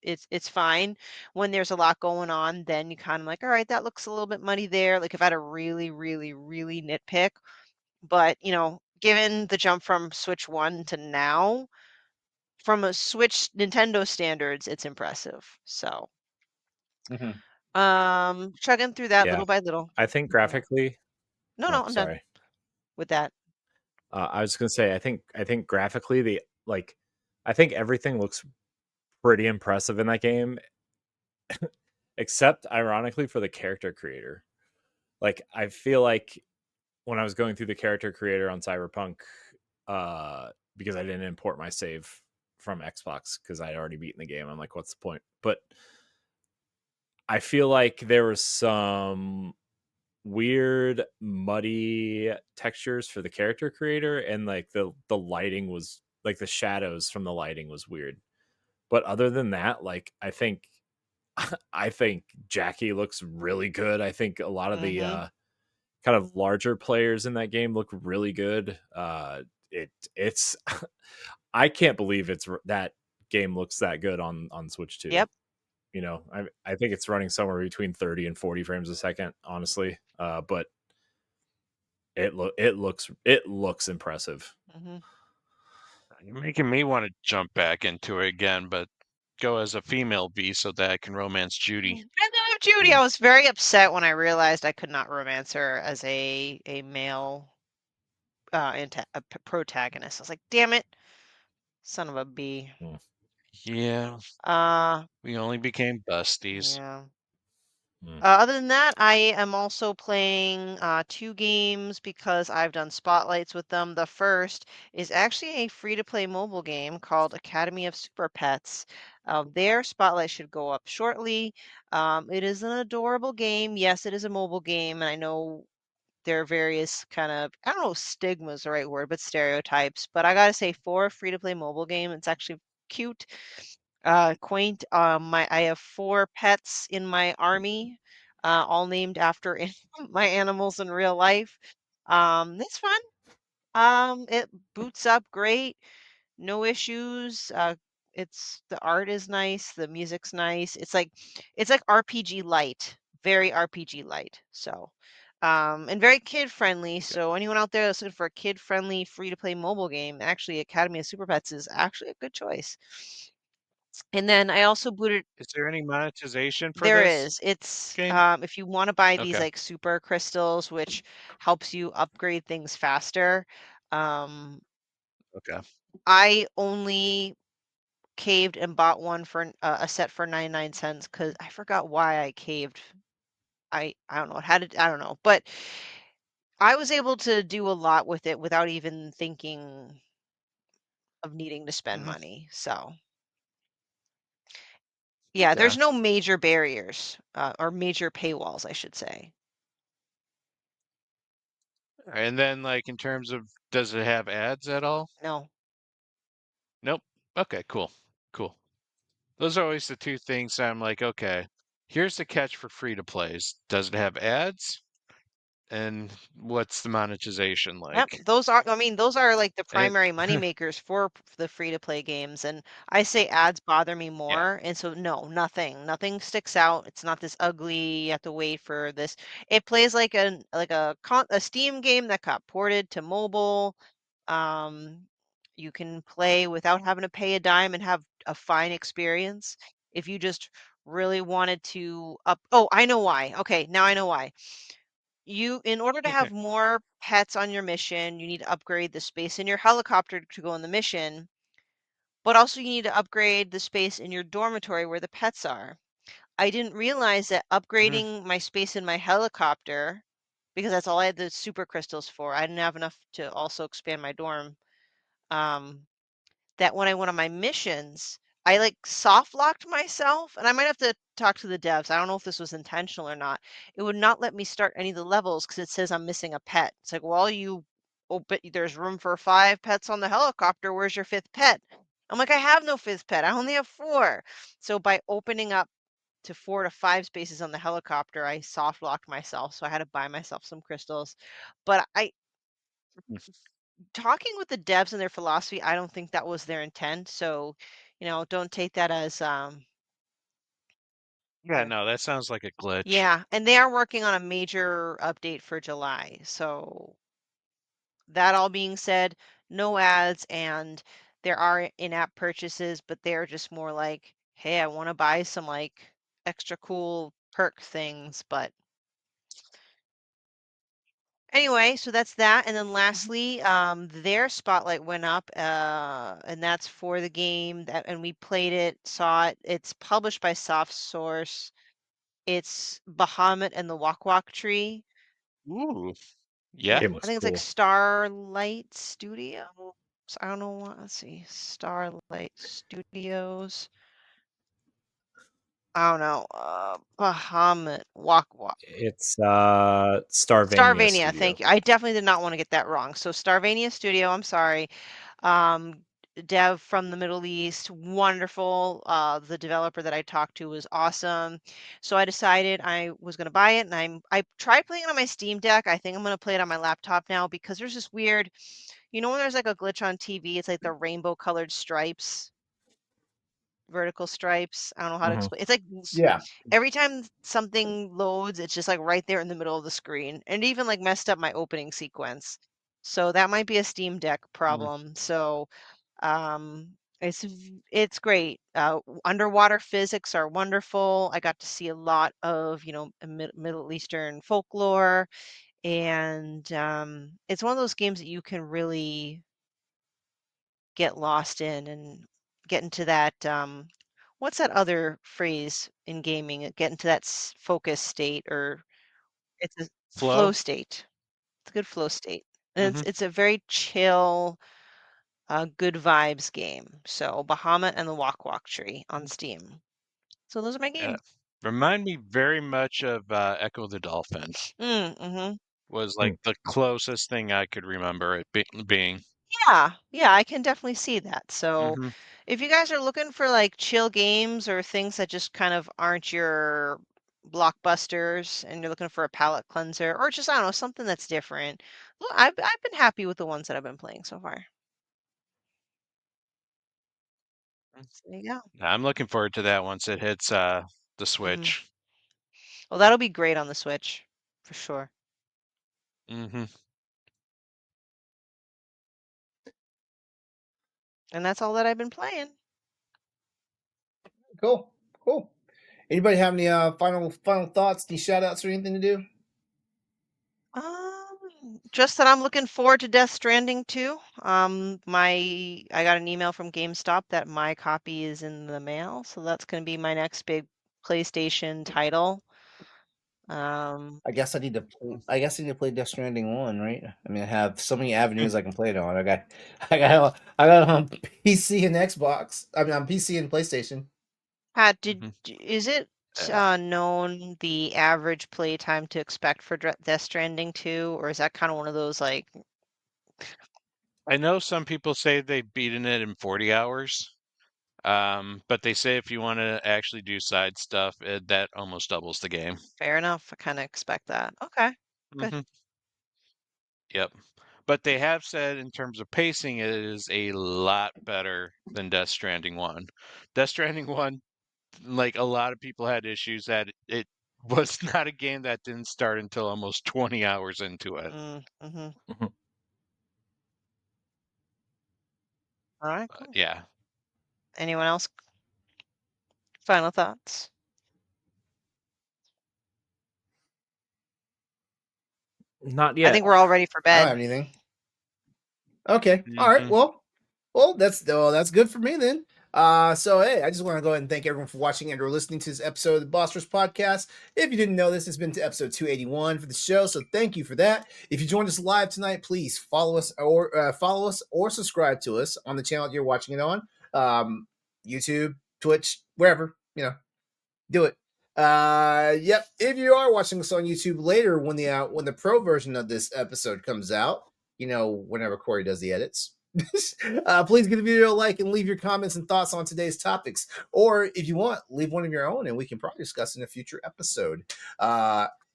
it's fine. When there's a lot going on, then you kind of like, all right, that looks a little bit muddy there. Like if I had to really, really, really nitpick, but given the jump from Switch 1 to now, from a Switch Nintendo standards, it's impressive. So chugging through that Yeah. little by little. I think graphically. No, Oh, I'm sorry. done with that. I was gonna say I think graphically I think everything looks pretty impressive in that game, except ironically for the character creator. Like I feel like when I was going through the character creator on Cyberpunk, because I didn't import my save from Xbox because I'd already beaten the game, I'm like, what's the point? But I feel like there was some weird muddy textures for the character creator, and like the lighting was like the shadows from the lighting was weird. But other than that, like I think Jackie looks really good. I think a lot of the kind of larger players in that game look really good. It's I can't believe that game looks that good on Switch 2. Yep. I think it's running somewhere between 30 and 40 frames a second, honestly. But it looks impressive. You're making me want to jump back into it again, but go as a female B so that I can romance Judy. I love Judy. I was very upset when I realized I could not romance her as a male protagonist. I was like, damn it, son of a B. Yeah. We only became besties. Yeah. Other than that, I am also playing 2 games because I've done spotlights with them. The first is actually a free-to-play mobile game called Academy of Super Pets. Their spotlight should go up shortly. It is an adorable game. Yes, it is a mobile game, and I know there are various kind of, I don't know if stigma is the right word, but stereotypes. But I gotta say, for a free-to-play mobile game, it's actually cute, quaint. I have 4 pets in my army, all named after my animals in real life. It's fun. It boots up great, no issues. The art is nice, the music's nice. It's like RPG light, very RPG light. So, and very kid friendly. So anyone out there that's looking for a kid friendly, free to play mobile game, actually Academy of Super Pets is actually a good choice. And then I also booted. Is there any monetization for There this is. It's game? if you want to buy these Okay. like super crystals, which helps you upgrade things faster. Um, Okay. I only caved and bought one for a set for 99 cents because I forgot why I caved. I don't know. How did I don't know, but I was able to do a lot with it without even thinking of needing to spend Mhm. money. So yeah, Okay. there's no major barriers or major paywalls, I should say. And then, like, in terms of, does it have ads at all? No. Nope. Okay, cool. Cool. Those are always the two things that I'm like, okay, here's the catch for free to plays. Does it have ads? And what's the monetization Yep, like? those are like the And primary money makers for the free to play games. And I say ads bother me yeah. more. And so no, nothing sticks out. It's not this ugly, you have to wait for this. It plays like a Steam game that got ported to mobile. Um, you can play without having to pay a dime and have a fine experience. If you just really wanted to I know why. Okay, now I know why. In order to have more pets on your mission, you need to upgrade the space in your helicopter to go on the mission, but also you need to upgrade the space in your dormitory where the pets are. I didn't realize that Mhm. upgrading my space in my helicopter, because that's all I had the super crystals for. I didn't have enough to also expand my dorm. Um, that when I went on my missions, I like soft locked myself, and I might have to talk to the devs. I don't know if this was intentional or not. It would not let me start any of the levels because it says I'm missing a pet. It's like, well, but there's room for 5 pets on the helicopter. Where's your fifth pet? I'm like, I have no fifth pet. I only have 4. So by opening up to 4 to 5 spaces on the helicopter, I soft locked myself. So I had to buy myself some crystals. But talking with the devs and their philosophy, I don't think that was their intent. So, don't take that as Yeah, no, that sounds like a glitch. yeah, and they are working on a major update for July. So, that all being said, no ads and there are in-app purchases, but they're just more like, hey, I want to buy some like extra cool perk things, but anyway, so that's that. And then lastly, their spotlight went up, and that's for the game that, and we played it, saw it. It's published by Soft Source. It's Bahamut and the Walk Walk Tree. Ooh. That Yeah. game I looks think it's like cool. Starlight Studios. I don't know what. Let's see, Starlight Studios. I don't know. Bahamut Walk Walk. It's Starvania Starvania, Studio. thank you. I definitely did not want to get that wrong. So Starvania Studio, I'm sorry. Um, dev from the Middle East, wonderful. The developer that I talked to was awesome. So I decided I was going to buy it, and I tried playing it on my Steam Deck. I think I'm going to play it on my laptop now because there's this weird, when there's like a glitch on TV, it's like the rainbow colored stripes, vertical stripes. I don't know how to Mhm. explain. It's like Yeah. every time something loads, it's just like right there in the middle of the screen, and it even like messed up my opening sequence. So that might be a Steam Deck Mm. problem. So it's great. Underwater physics are wonderful. I got to see a lot of Middle Eastern folklore, and it's one of those games that you can really get lost in and get into that. What's that other phrase in gaming? Get into that focus state, or it's a flow Flow? state. It's a good flow state, and it's Mhm. it's a very chill good vibes game. So Bahamut and the Walk Walk Tree on Steam. So those are my Yeah. games. Remind me very much of Echo the Dolphin. Mm-hmm. Was Mm. like the closest thing I could remember it being. Yeah, yeah, I can definitely see that. So Hmm. if you guys are looking for like chill games or things that just kind of aren't your blockbusters and you're looking for a palate cleanser or just, I don't know, something that's different. Well, I've been happy with the ones that I've been playing so far. So there you go. I'm looking forward to that once it hits the Hmm. Switch. Well, that'll be great on the Switch for sure. Mm-hmm. And that's all that I've been playing. Cool. Anybody have any final thoughts, any shout outs or anything to do? Just that I'm looking forward to Death Stranding 2. I got an email from GameStop that my copy is in the mail, so that's going to be my next big PlayStation title. I guess I need to play Death Stranding 1, right? I mean, I have so many avenues I can play it on. I got it on PC and Xbox. I mean, on PC and PlayStation. Pat, Mhm. is it known the average play time to expect for Death Stranding 2, or is that kind of one of those like? I know some people say they've beaten it in 40 hours, but they say if you want to actually do side stuff, that almost doubles the game. Fair enough. I kind of expect that. Okay, good. Mm-hmm. Yep. But they have said in terms of pacing, it is a lot better than Death Stranding 1. Death Stranding 1, like a lot of people had issues that it was not a game that didn't start until almost 20 hours into it. Mm-hmm. Mhm. All right, cool. Yeah. Anyone else? Final thoughts? Not I yet. think we're all ready for I don't bed. have anything. Okay. All right. Mhm. Well, that's good for me then. So hey, I just want to go ahead and thank everyone for watching and or listening to this episode of the Boss Rush Podcast. If you didn't know, this has been to episode 281 for the show, so thank you for that. If you joined us live tonight, please follow us or subscribe to us on the channel that you're watching it on, YouTube, Twitch, wherever do it. Yep. If you are watching us on YouTube later, when the pro version of this episode comes out, whenever Corey does the edits, please give the video a like and leave your comments and thoughts on today's topics. Or if you want, leave one of your own, and we can probably discuss in a future episode.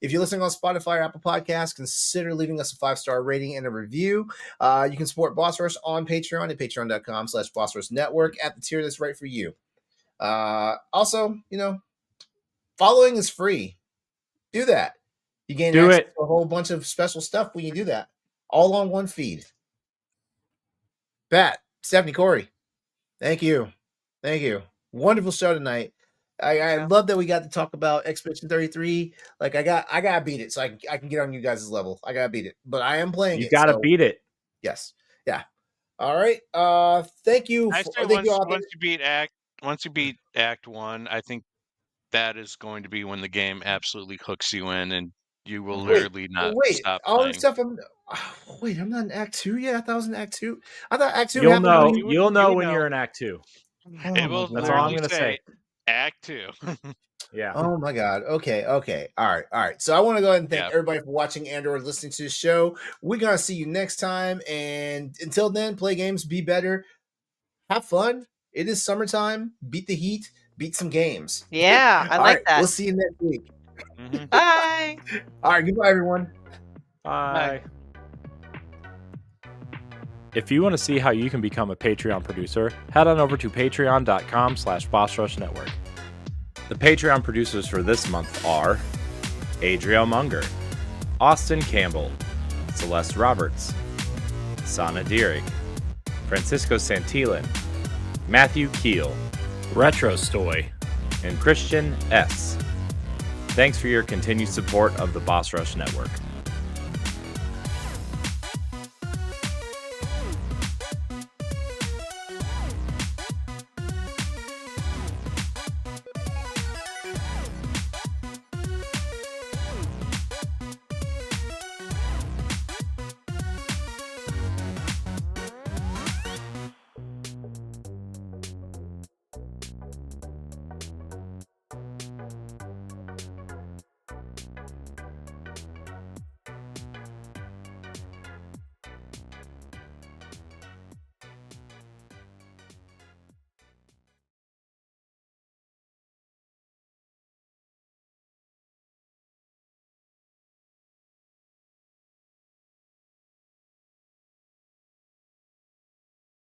If you're listening on Spotify or Apple Podcasts, consider leaving us a 5-star rating and a review. You can support Boss Rush on Patreon at patreon.com/Boss Rush Network at the tier that's right for you. Also, following is free. Do that. You gain Do access it. to a whole bunch of special stuff when you do that. All on one feed. Pat, Stephanie, Corey, thank you. Wonderful show tonight. I Yeah. love that we got to talk about Expedition 33. Like I gotta beat it so I can get on you guys' level. I gotta beat it. But I am playing You it. got to so beat it. yes. Yeah. All right. Thank you. I say Thank you all. once you beat Act 1, I think that is going to be when the game absolutely hooks you in and you will literally not stop all playing. this stuff. I'm not in Act 2 yet. I thought I was in Act 2. I thought Act 2 You'll happened. know. you would- You'll know you when know. you're in Act 2. It will That's all I'm literally gonna say say. Act 2. Yeah. Oh my God. Okay. All right. So I want to go ahead and thank Yeah. everybody for watching and or listening to the show. We're gonna see you next time. And until then, play games, be better, have fun. It is summertime. Beat the heat, beat some games. Yeah, I All like right, that. we'll see you next week. Mhm. Bye. All right, goodbye, everyone. Bye. If you want to see how you can become a Patreon producer, head on over to patreon.com/Boss Rush Network. The Patreon producers for this month are Adriel Munger, Austin Campbell, Celeste Roberts, Sana Dierig, Francisco Santillan, Matthew Keel, Retro Stoy, and Christian S. Thanks for your continued support of the Boss Rush Network.